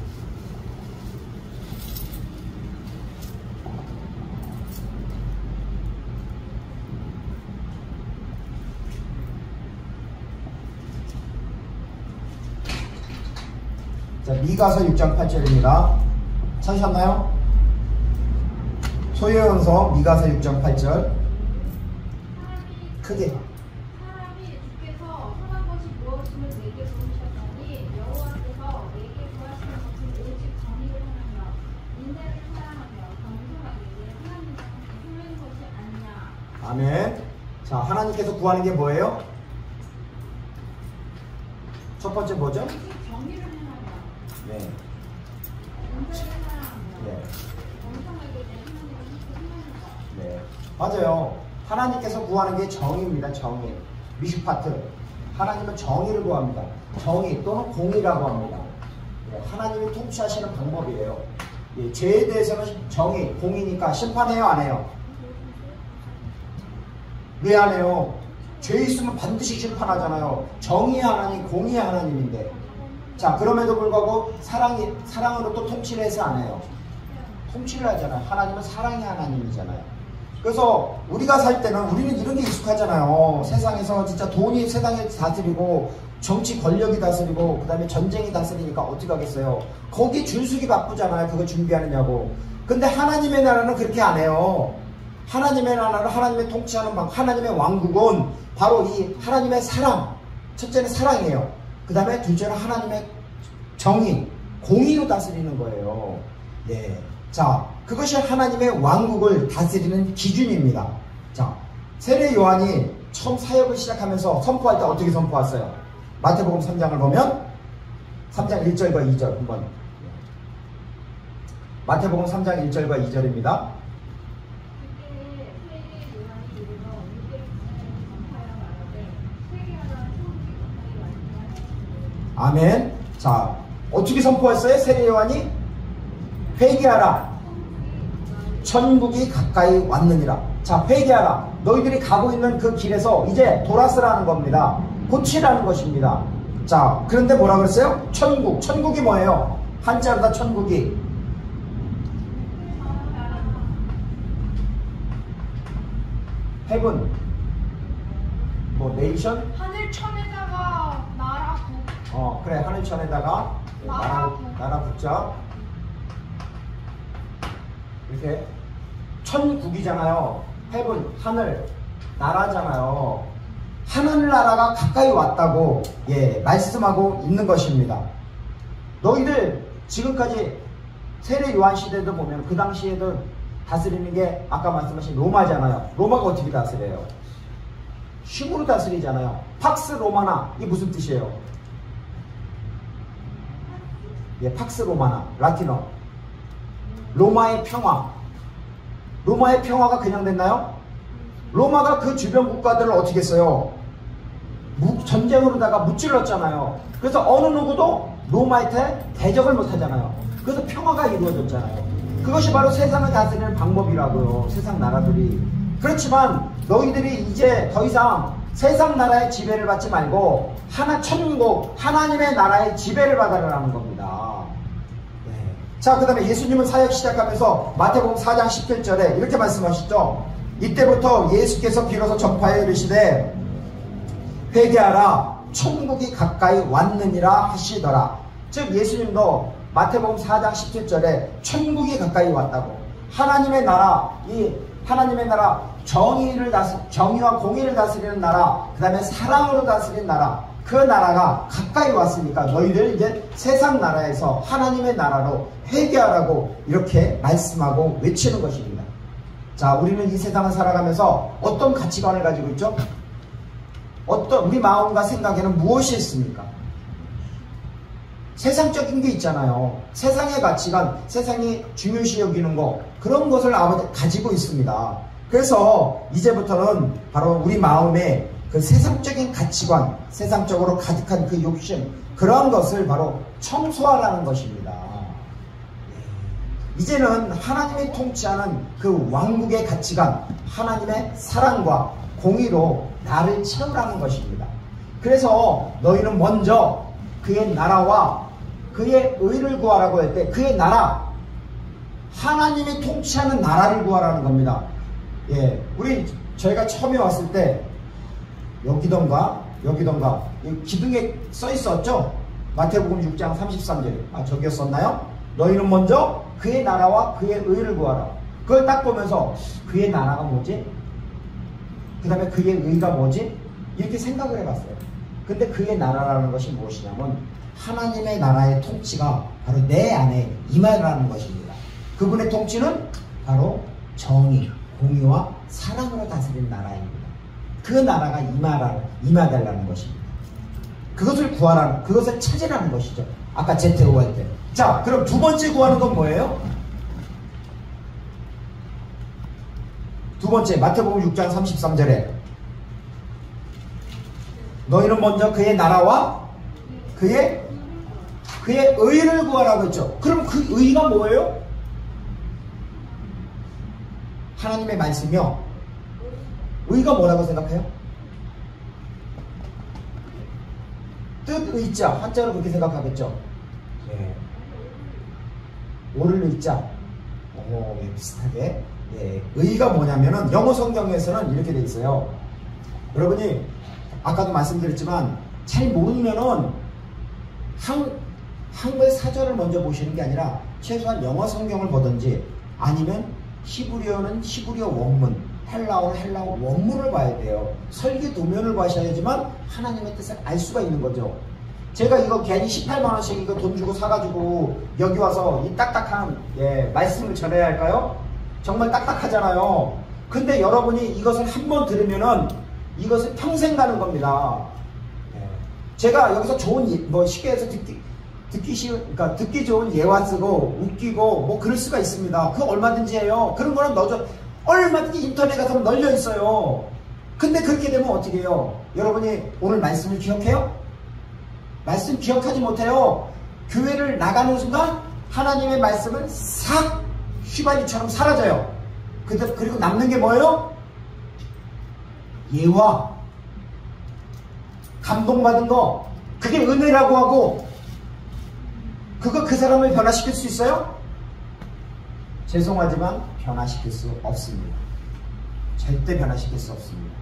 자, 미가서 6장 8절입니다. 찾으셨나요? 소유연서 미가서 6장 8절. 크게. 사람이 주께서 선한 것이 무엇임을 내게 보이셨더니 여호와께서 내게 구하시는 것은 오직 정의를 하나며 인내를 사랑하며 겸손하게 내 하나님 앞에 숨는 것이 아니냐. 아멘. 자, 하나님께서 구하는 게 뭐예요? 첫 번째 뭐죠? 오직 정의를 행하며 네. 인내를 사랑하며 네. 겸손하게 내 하나님 앞에 숨는 것. 네. 맞아요. 하나님께서 구하는 게 정의입니다. 정의. 미슈파트. 하나님은 정의를 구합니다. 정의 또는 공의라고 합니다. 네. 하나님이 통치하시는 방법이에요. 예. 죄에 대해서는 정의, 공의니까 심판해요, 안 해요? 왜 안 해요? 죄 있으면 반드시 심판하잖아요. 정의의 하나님, 공의의 하나님인데. 자, 그럼에도 불구하고 사랑으로 또 통치를 해서 안 해요. 통치를 하잖아요. 하나님은 사랑의 하나님이잖아요. 그래서 우리가 살 때는 우리는 이런 게 익숙하잖아요. 세상에서 진짜 돈이 세상에 다스리고 정치 권력이 다스리고 그 다음에 전쟁이 다스리니까 어떻게 하겠어요. 거기 줄서기 바쁘잖아요. 그거 준비하느냐고. 근데 하나님의 나라는 그렇게 안 해요. 하나님의 나라를 하나님의 통치하는 하나님의 왕국은 바로 이 하나님의 사랑. 첫째는 사랑이에요. 그 다음에 둘째는 하나님의 정의, 공의로 다스리는 거예요. 네. 자, 그것이 하나님의 왕국을 다스리는 기준입니다. 자, 세례 요한이 처음 사역을 시작하면서 선포할 때 어떻게 선포했어요? 마태복음 3장을 보면 3장 1절과 2절 한번 마태복음 3장 1절과 2절입니다. 그때 세계 요한이 이르러 유대 강야에 전파하여 말하되 회개하라 천국이 가까이 왔느니라. 아멘. 자, 어떻게 선포했어요? 세례 요한이 회개하라, 천국이 가까이 왔느니라. 자, 회개하라. 너희들이 가고 있는 그 길에서 이제 돌아서라는 겁니다. 고치라는 것입니다. 자, 그런데 뭐라 그랬어요? 천국. 천국이 뭐예요? 한자로다 천국이. 헤븐. 뭐 네이션? 하늘천에다가 나라 국. 그래. 하늘천에다가 나라 붙자. 이렇게 천국이잖아요. 헤븐, 하늘, 나라잖아요. 하늘나라가 가까이 왔다고 말씀하고 있는 것입니다. 너희들 지금까지 세례 요한 시대도 보면 그 당시에도 다스리는 게 아까 말씀하신 로마잖아요. 로마가 어떻게 다스려요? 힘으로 다스리잖아요. 팍스 로마나, 이게 무슨 뜻이에요? 팍스 로마나, 라틴어. 로마의 평화. 로마의 평화가 그냥 됐나요? 로마가 그 주변 국가들을 어떻게 했어요? 전쟁으로다가 무찔렀잖아요. 그래서 어느 누구도 로마한테 대적을 못하잖아요. 그래서 평화가 이루어졌잖아요. 그것이 바로 세상을 다스리는 방법이라고요. 세상 나라들이. 그렇지만 너희들이 이제 더 이상 세상 나라의 지배를 받지 말고 천국, 하나님의 나라의 지배를 받아라는 겁니다. 자, 그 다음에 예수님은 사역 시작하면서 마태복음 4장 17절에 이렇게 말씀하시죠. 이때부터 예수께서 비로소 전파하여 이르시되 회개하라, 천국이 가까이 왔느니라 하시더라. 즉 예수님도 마태복음 4장 17절에 천국이 가까이 왔다고, 하나님의 나라, 이 하나님의 나라, 정의와 공의를 다스리는 나라, 그 다음에 사랑으로 다스리는 나라, 그 나라가 가까이 왔으니까 너희들 이제 세상 나라에서 하나님의 나라로 회개하라고 이렇게 말씀하고 외치는 것입니다. 자, 우리는 이 세상을 살아가면서 어떤 가치관을 가지고 있죠? 우리 마음과 생각에는 무엇이 있습니까? 세상적인 게 있잖아요. 세상의 가치관, 세상이 중요시 여기는 거, 그런 것을 아버지 가지고 있습니다. 그래서 이제부터는 바로 우리 마음에 그 세상적인 가치관, 세상적으로 가득한 그 욕심, 그러한 것을 바로 청소하라는 것입니다. 이제는 하나님이 통치하는 그 왕국의 가치관, 하나님의 사랑과 공의로 나를 채우라는 것입니다. 그래서 너희는 먼저 그의 나라와 그의 의를 구하라고 할 때, 그의 나라, 하나님이 통치하는 나라를 구하라는 겁니다. 저희가 처음에 왔을 때 여기던가 기둥에 써 있었죠? 마태복음 6장 33절. 저기요 썼나요? 너희는 먼저 그의 나라와 그의 의를 구하라. 그걸 딱 보면서 그의 나라가 뭐지? 그 다음에 그의 의가 뭐지? 이렇게 생각을 해봤어요. 근데 그의 나라라는 것이 무엇이냐면 하나님의 나라의 통치가 바로 내 안에 임하라는 것입니다. 그분의 통치는 바로 정의, 공의와 사랑으로 다스리는 나라입니다. 그 나라가 임하달라는 것입니다. 그것을 구하라는, 그것을 찾으라는 것이죠. 아까 제테오 할 때. 자, 그럼 두 번째 구하는 건 뭐예요? 두 번째, 마태복음 6장 33절에 너희는 먼저 그의 나라와 그의 의를 구하라고 했죠. 그럼 그 의가 뭐예요? 하나님의 말씀이요. 의가 뭐라고 생각해요? 뜻의자, 한자로 그렇게 생각하겠죠. 오를 의자, 비슷하게. 의가 뭐냐면은 영어 성경에서는 이렇게 돼 있어요. 여러분이 아까도 말씀드렸지만 잘 모르면은 한글 사전을 먼저 보시는 게 아니라 최소한 영어 성경을 보든지 아니면 히브리어는 히브리어 원문, 헬라어는 헬라어 원문을 봐야 돼요. 설교 도면을 봐셔야지만 하나님의 뜻을 알 수가 있는 거죠. 제가 이거 괜히 18만원씩 이거 돈 주고 사가지고 여기 와서 이 딱딱한 말씀을 전해야 할까요? 정말 딱딱하잖아요. 근데 여러분이 이것을 한번 들으면은 이것을 평생 가는 겁니다. 제가 여기서 좋은 시계에서 그러니까 듣기 좋은 예화 쓰고 웃기고 뭐 그럴 수가 있습니다. 그거 얼마든지 해요. 그런 거는 얼마든지 인터넷 가서 널려 있어요. 근데 그렇게 되면 어떻게 해요? 여러분이 오늘 말씀을 기억해요? 말씀 기억하지 못해요. 교회를 나가는 순간 하나님의 말씀은 싹 휘발유처럼 사라져요. 그리고 남는 게 뭐예요? 예화, 감동받은 거, 그게 은혜라고 하고, 그거 그 사람을 변화시킬 수 있어요? 죄송하지만 변화시킬 수 없습니다. 절대 변화시킬 수 없습니다.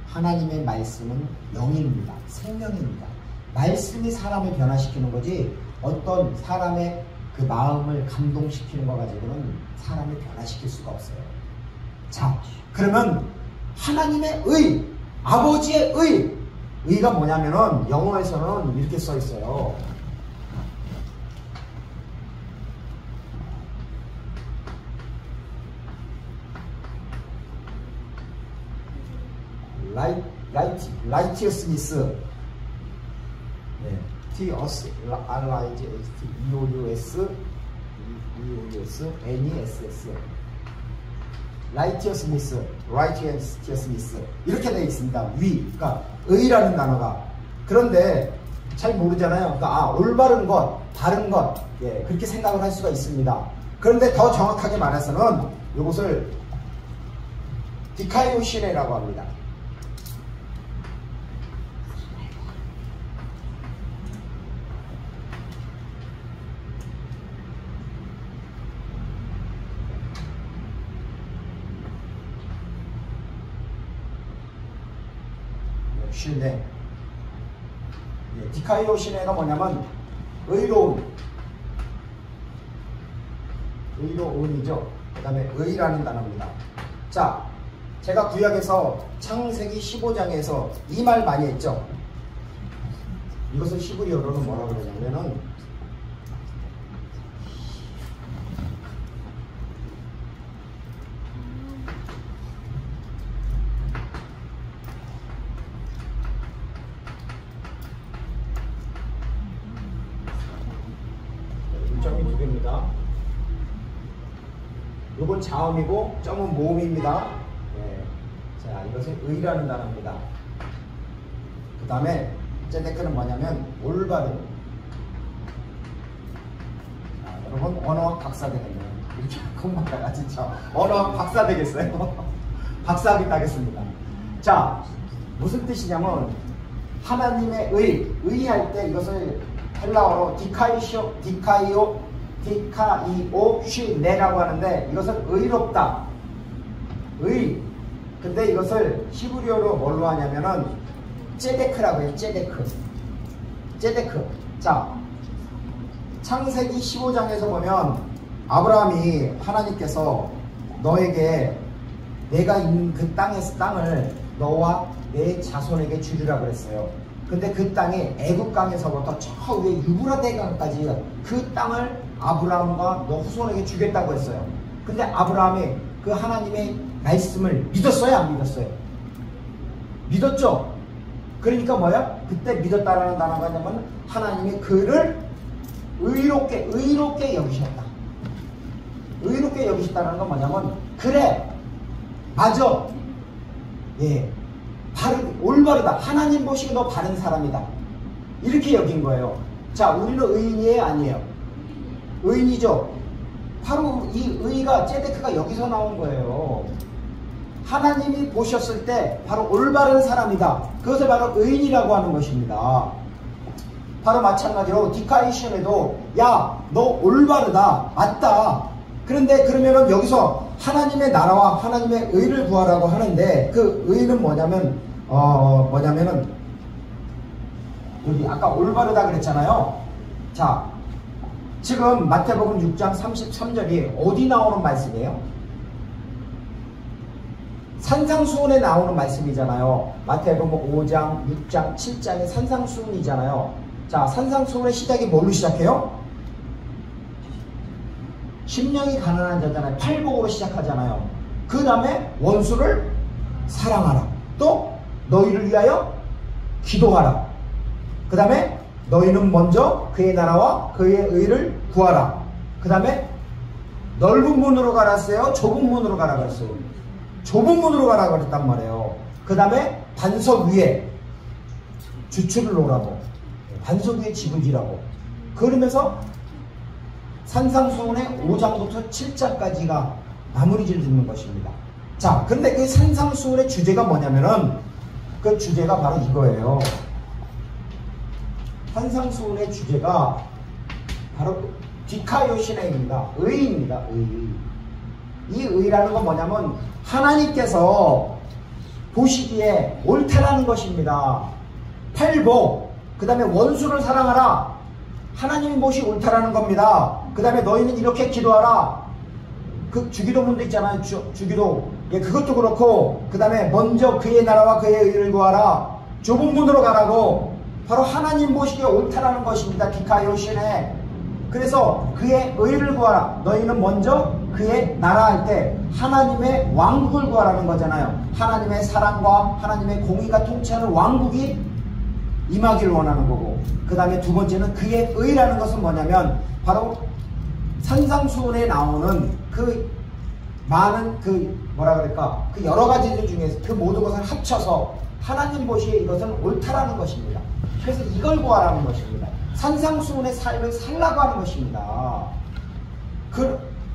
하나님의 말씀은 영입니다. 생명입니다. 말씀이 사람을 변화시키는 거지 어떤 사람의 그 마음을 감동시키는 거 가지고는 사람을 변화시킬 수가 없어요. 자, 그러면 하나님의 의, 아버지의 의가 뭐냐면은 영어에서는 이렇게 써 있어요. righteousness, T-O-S, R-I-G-H-T, E-O-U-S, N-E-S-S, righteousness, 이렇게 되어 있습니다. 그러니까 의라는 단어가. 그런데 잘 모르잖아요. 그러니까 올바른 것, 바른 것, 그렇게 생각을 할 수가 있습니다. 그런데 더 정확하게 말해서는 이것을 디카이오시네라고 합니다. 시네. 디카이오 시네가 뭐냐면 의로운이죠. 그 다음에 의라는 단어입니다. 자, 제가 구약에서 창세기 15장에서 이 말 많이 했죠. 이것을 히브리어로는 뭐라고 그러냐면은 점이 두 개입니다. 요건 자음이고 점은 모음입니다. 자, 이것은 의라는 단어입니다. 그 다음에 제데크는 뭐냐면 올바른. 자, 여러분 언어학 박사 되겠네요. 이렇게 공부하다가 진짜 언어학 박사 되겠어요. 박사학위 따겠습니다. 자, 무슨 뜻이냐면 하나님의 의할 때 이것을 헬라어로 디카이오시네라고 하는데 이것은 의롭다. 근데 이것을 히브리어로 뭘로 하냐면은 제데크라고 해요. 제데크. 자, 창세기 15장에서 보면 아브라함이 하나님께서 너에게 내가 있는 그 땅을 너와 내 자손에게 주리라 그랬어요. 근데 그 땅이 애굽강에서부터 저 위에 유브라데강까지 그 땅을 아브라함과 너 후손에게 주겠다고 했어요. 근데 아브라함이 그 하나님의 말씀을 믿었어요? 안 믿었어요? 믿었죠? 그러니까 뭐야? 그때 믿었다라는 단어가 뭐냐면 하나님이 그를 의롭게 여기셨다. 의롭게 여기셨다는 건 뭐냐면 그래, 맞아, 올바르다. 하나님 보시고 너 바른 사람이다. 이렇게 여긴 거예요. 자, 우리는 의인이에요? 아니에요? 의인이죠? 바로 이 의가, 제데크가 여기서 나온 거예요. 하나님이 보셨을 때 바로 올바른 사람이다. 그것을 바로 의인이라고 하는 것입니다. 바로 마찬가지로 디카이션에도 야, 너 올바르다. 맞다. 그런데 그러면은 여기서 하나님의 나라와 하나님의 의를 구하라고 하는데 그 의는 뭐냐면은 여기 아까 올바르다 그랬잖아요. 자, 지금 마태복음 6장 33절이 어디 나오는 말씀이에요? 산상수훈에 나오는 말씀이잖아요. 마태복음 5장, 6장, 7장이 산상수훈이잖아요. 자, 산상수훈의 시작이 뭘로 시작해요? 심령이 가난한 자잖아요. 팔복으로 시작하잖아요. 그 다음에 원수를 사랑하라. 또 너희를 위하여 기도하라. 그 다음에 너희는 먼저 그의 나라와 그의 의를 구하라. 그 다음에 넓은 문으로 가라 했어요? 좁은 문으로 가라 그랬어요? 좁은 문으로 가라 그랬단 말이에요. 그 다음에 반석 위에 주추를 놓으라고, 반석 위에 집을 지라고. 그러면서 산상수훈의 5장부터 7장까지가 마무리를 짓는 것입니다. 자, 그런데 그 산상수훈의 주제가 뭐냐면은 그 주제가 바로 이거예요. 산상수훈의 주제가 바로 디카요시네입니다. 의입니다. 의. 이 의라는 건 뭐냐면 하나님께서 보시기에 옳다라는 것입니다. 팔복, 그 다음에 원수를 사랑하라. 하나님이 보시 옳다라는 겁니다. 그 다음에 너희는 이렇게 기도하라. 그 주기도문도 있잖아요. 주기도. 예, 그것도 그렇고, 그 다음에 먼저 그의 나라와 그의 의를 구하라. 좁은 문으로 가라고. 바로 하나님 보시기에 옳다라는 것입니다. 디카요시네. 그래서 그의 의를 구하라. 너희는 먼저 그의 나라 할 때 하나님의 왕국을 구하라는 거잖아요. 하나님의 사랑과 하나님의 공의가 통치하는 왕국이 임하기를 원하는 거고, 그 다음에 두 번째는 그의 의라는 것은 뭐냐면 바로 산상수훈에 나오는 그 많은 그 뭐라 그럴까, 그 여러 가지들 중에서 그 모든 것을 합쳐서 하나님 보시기에 이것은 옳다라는 것입니다. 그래서 이걸 구하라는 것입니다. 산상수훈의 삶을 살라고 하는 것입니다.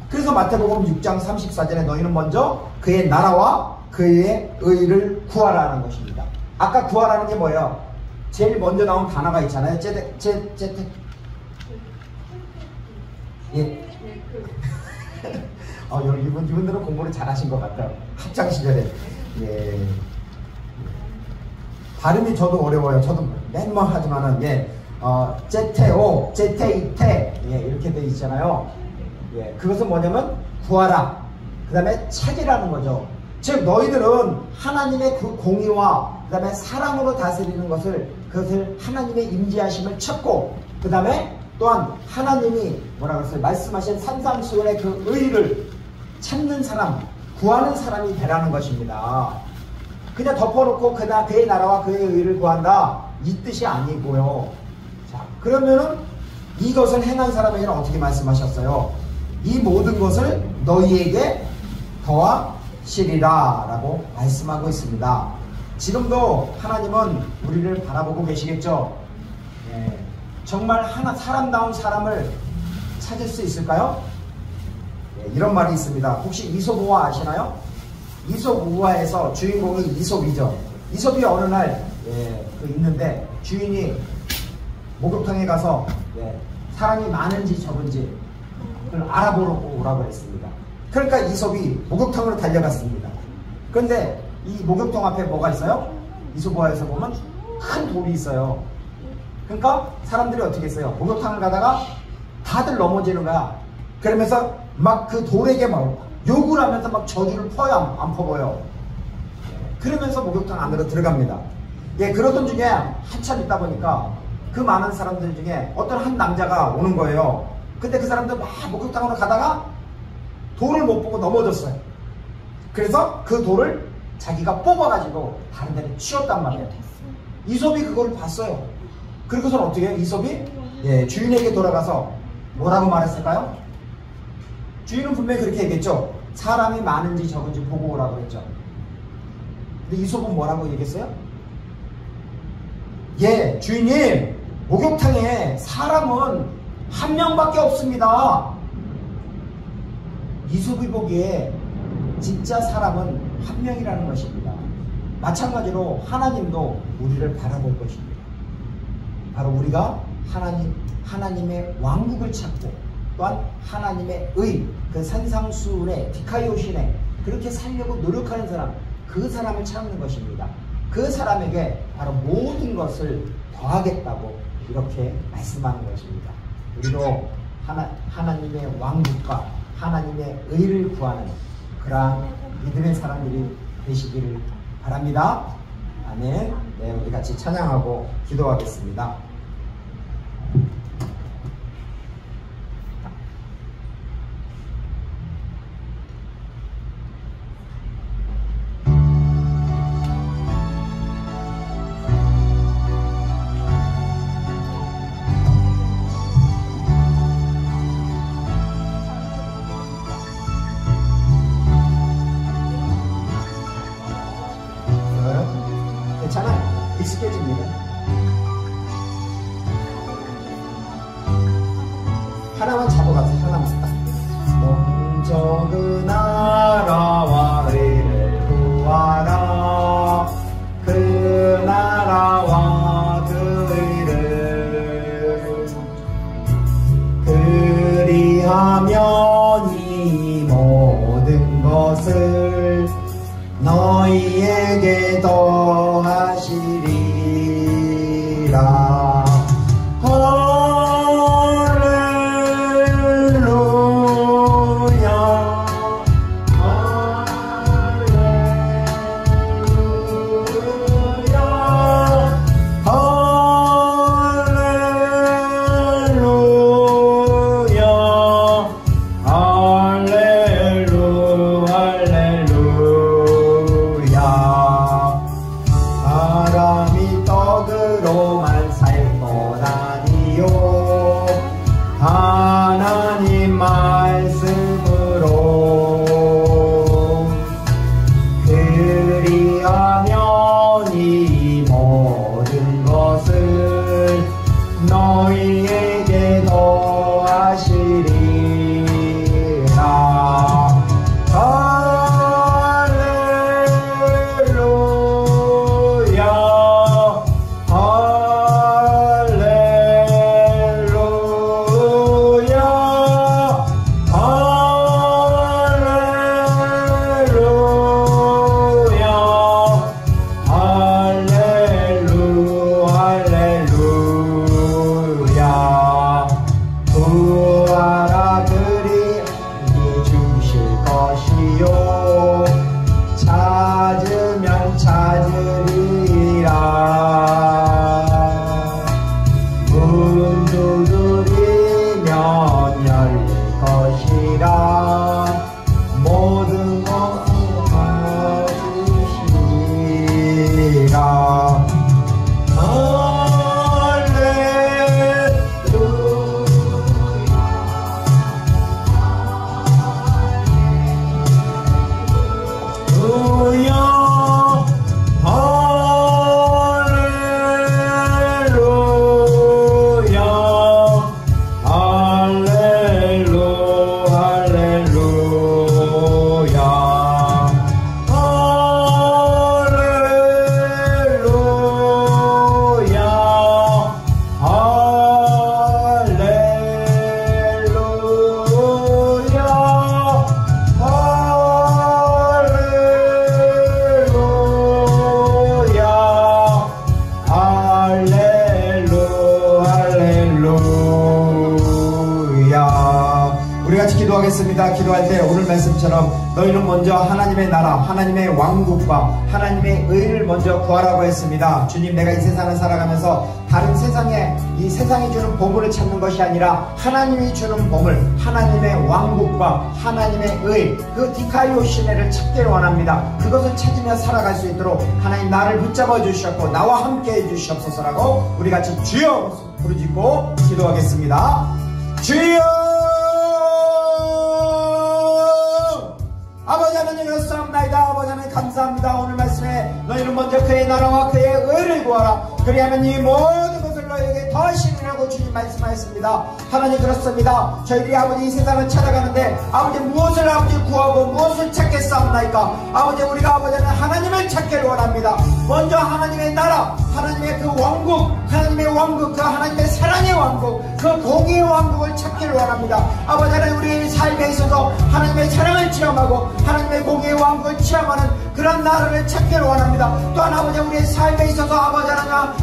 그래서 마태복음 6장 34절에 너희는 먼저 그의 나라와 그의 의를 구하라는 것입니다. 아까 구하라는 게 뭐예요? 제일 먼저 나온 단어가 있잖아요. 예. 이분들은 공부를 잘하신 것 같아요. 학창 시절에. 예. 발음이 저도 어려워요. 저도 맨만 하지만은, 예. 제테오, 제테이테, 예, 이렇게 돼 있잖아요. 예. 그것은 뭐냐면, 구하라. 그 다음에 찾으라는 거죠. 즉, 너희들은 하나님의 그 공의와 그 다음에 사랑으로 다스리는 그것을 하나님의 임재하심을 찾고, 그 다음에 또한 하나님이 뭐라 그랬어요? 말씀하신 산상수훈의 그 의를 찾는 사람, 구하는 사람이 되라는 것입니다. 그냥 덮어놓고 그의 나라와 그의 의를 구한다, 이 뜻이 아니고요. 자, 그러면은 이것을 행한 사람에게는 어떻게 말씀하셨어요? 이 모든 것을 너희에게 더하시리라 라고 말씀하고 있습니다. 지금도 하나님은 우리를 바라보고 계시겠죠? 예, 정말 사람다운 사람을 찾을 수 있을까요? 예, 이런 말이 있습니다. 혹시 이솝 우화 아시나요? 이솝 우화에서 주인공이 이솝이죠. 이솝이 어느 날 있는데 주인이 목욕탕에 가서 사람이 많은지 적은지 그걸 알아보라고 오라고 했습니다. 그러니까 이솝이 목욕탕으로 달려갔습니다. 그런데 이 목욕탕 앞에 뭐가 있어요? 이솝 우화에서 보면 큰 돌이 있어요. 그러니까 사람들이 어떻게 했어요? 목욕탕을 가다가 다들 넘어지는 거야. 그러면서 막 그 돌에게 막 욕을 하면서 막 저주를 퍼요, 안 퍼봐요. 그러면서 목욕탕 안으로 들어갑니다. 예, 그러던 중에 한참 있다 보니까 그 많은 사람들 중에 어떤 한 남자가 오는 거예요. 근데 그 사람들 막 목욕탕으로 가다가 돌을 못 보고 넘어졌어요. 그래서 그 돌을 자기가 뽑아가지고 다른 데를 치웠단 말이에요. 이솝이 그걸 봤어요. 그리고선 어떻게 해요? 이솝이 주인에게 돌아가서 뭐라고 말했을까요? 주인은 분명히 그렇게 얘기했죠. 사람이 많은지 적은지 보고 오라고 그랬죠. 근데 이솝은 뭐라고 얘기했어요? 예, 주인님, 목욕탕에 사람은 한 명밖에 없습니다. 이솝이 보기에 진짜 사람은 한 명이라는 것입니다. 마찬가지로 하나님도 우리를 바라볼 것입니다. 바로 우리가 하나님의 왕국을 찾고 또한 하나님의 의, 그 산상수훈의 디카요신에 그렇게 살려고 노력하는 사람, 그 사람을 찾는 것입니다. 그 사람에게 바로 모든 것을 더하겠다고 이렇게 말씀하는 것입니다. 우리도 하나님의 왕국과 하나님의 의를 구하는 그러한 믿음의 사람들이 되시기를 바랍니다. 아멘. 네, 우리 같이 찬양하고 기도하겠습니다. 너희에게 더하시리라. 하나님 말씀으로 그리하면 이 모든 것을 너희에게 더하시리라. 구하라 그리 주실 것이요 찾으면 찾으리라. 문 두드리면 열릴 것이라. 모든 것을 받으시리라. 우리 같이 기도하겠습니다. 기도할 때 오늘 말씀처럼 너희는 먼저 하나님의 나라, 하나님의 왕국과 하나님의 의를 먼저 구하라고 했습니다. 주님, 내가 이 세상을 살아가면서 다른 이 세상이 주는 보물을 찾는 것이 아니라 하나님이 주는 보물, 하나님의 왕국과 하나님의 의, 그 디카이오 시네를 찾기를 원합니다. 그것을 찾으며 살아갈 수 있도록 하나님 나를 붙잡아 주셨고 나와 함께 해주시옵소서라고 우리 같이 주여 부르짖고 기도하겠습니다. 주여! 아버지 하나님 그렇사옵나이다. 아버지 하나님 감사합니다. 오늘 말씀에 너희는 먼저 그의 나라와 그의 의를 구하라. 그리하면 이 모든 것을 너희에게 더하시리라고 주님 말씀하였습니다. 하나님 그렇습니다. 저희들이 아버지 이 세상을 찾아가는데 아버지 무엇을 아버지 구하고 무엇을 찾겠사옵나이까. 아버지 우리가 아버지는 하나님을 찾기를 원합니다. 먼저 하나님의 나라, 하나님의 그 왕국, 하나님의 왕국, 그 하나님의 사랑의 왕국, 그 공의의 왕국을 찾기를 원합니다. 아버지 하나님 우리의 삶에 있어서 하나님의 사랑을 체험하고 하나님의 공의의 왕국을 체험하는 그런 나라를 찾기를 원합니다. 또한 아버지 우리의 삶에 있어서 아버지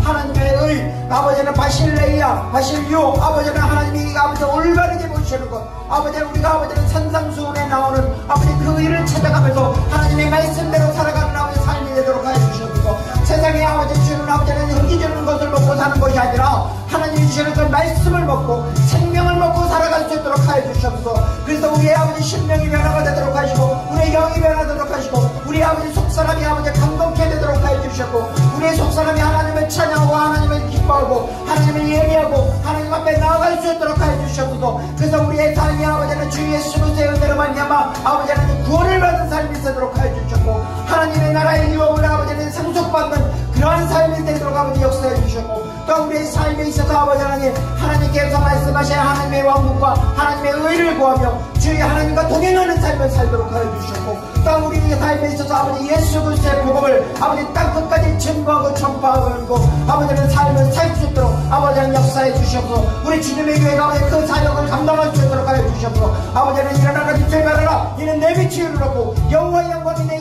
하나님의 의, 아버지는 바실레이아, 바실유, 아버지는 하나님이 아버지 올바르게 보시는 것, 아버지 우리가 아버지는 산상수훈에 나오는 아버지 그 의를 찾아가면서 하나님의 말씀대로 살아가는 아버지 삶이 되도록 하여 주시옵소서. 세상에 아버지 주는 아버지는 흙이 주는 것을 먹고 사는 것이 아니라 하나님이 주시는 그 말씀을 먹고 생명을 먹고 살아갈 수 있도록 하여 주시옵소서. 그래서 우리의 아버지 심령이 변화가 되도록 하시고 우리의 영이 변화되도록 하시고 우리의 아버지 속사람이 아버지 감동케 되도록 하여 주시옵고 우리의 속사람이 하나님을 찬양하고 하나님을 기뻐하고 하나님을 예배하고 하나님 앞에 나아갈 수 있도록 하여 주시옵소서. 그래서 우리의 삶이 아버지는 주 예수 그리스도의 은혜로 말미암아 아버지 하나님 구원을 받은 삶이 되도록 하여 주시옵고 하나님의 나라의 유업을 아버지는 상속받는 그러한 삶이 되도록 아버지 역사해 주셨고 또 우리의 삶에 있어서 아버지 하나님께서 말씀하신 하나님의 왕국과 하나님의 의를 구하며 주의 하나님과 동행하는 삶을 살도록 하여 주셨고 또 우리의 삶에 있어서 아버지 예수 그리스도의 복음을 아버지 땅끝까지 증거하고 전파하고 아버지는 삶을 살 수 있도록 아버지는 역사해 주셨고 우리 주님의 교회가 아버지 그 사역을 감당할 수 있도록 하여 주셨고 아버지는 일어나라 빛을 발하라 이는 내 빛이 이르렀고 여호와의 영광이 내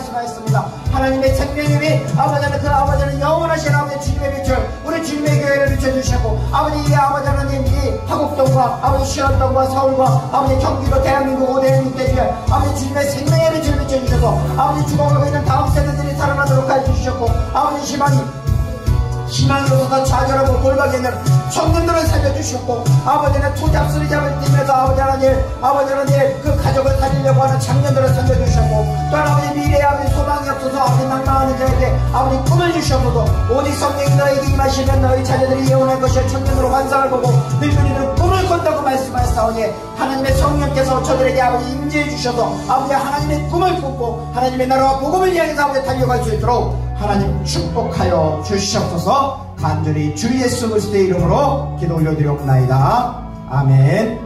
말씀하셨습니다. 하나님의 생명님이 아버지는 그 아버지는 영원하신 아버지 주님의 빛을 우리 주님의 교회를 비춰주셨고 아버지 이 아버지 하나님 이 화곡동과 아버지 시원동과 서울과 아버지 경기도 대한민국 5대한민국 대주에 아버지 주님의 생명의 빛을 비춰주셨고 아버지 죽어가고 있는 다음 세대들이 살아나도록 해주셨고 아버지 희망으로서 좌절하고 골방에 있는 청년들을 살려주셨고 아버지는 투잡수리 잡을 뛰면서 아버지 하나님 그 가족을 살리려고 하는 청년들을 살려주셨고 또 아버지 미래에 아버지 소망이 없어서 아버지 낭망하는 자에게 아버지 꿈을 주셨고 오직 성령이 너에게 임하시면 너희 자녀들이 예언할 것이여 청년으로 환상을 보고 늙은이들은 꿈을 꾼다고 말씀하셨사오니 하나님의 성령께서 저들에게 아버지 임재해 주셔서 아버지 하나님의 꿈을 꾸고 하나님의 나라와 복음을 향해서 아버지 달려갈 수 있도록 하나님 축복하여 주시옵소서. 간절히 주 예수 그리스도의 이름으로 기도 올려드리옵나이다. 아멘.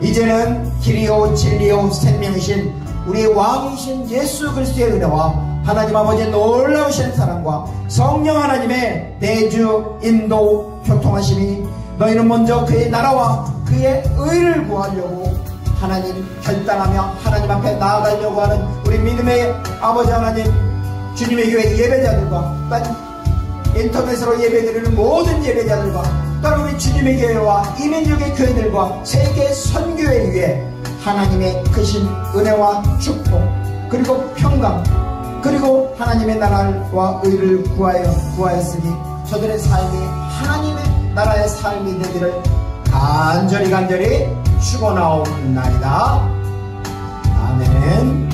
이제는 길이요 진리요 생명이신 우리 왕이신 예수 그리스도의 은혜와 하나님 아버지의 놀라우신 사랑과 성령 하나님의 내주 인도 교통하심이 너희는 먼저 그의 나라와 그의 의를 구하려고 하나님 결단하며 하나님 앞에 나아가려고 하는 우리 믿음의 아버지 하나님 주님의 교회 예배자들과 인터넷으로 예배드리는 모든 예배자들과 또한 우리 주님의 교회와 이민족의 교회들과 세계 선교회 위에 하나님의 크신 은혜와 축복 그리고 평강 그리고 하나님의 나라와 의를 구하였으니 저들의 삶이 하나님의 나라의 삶이 되기를 간절히 축원하옵나이다. 아멘.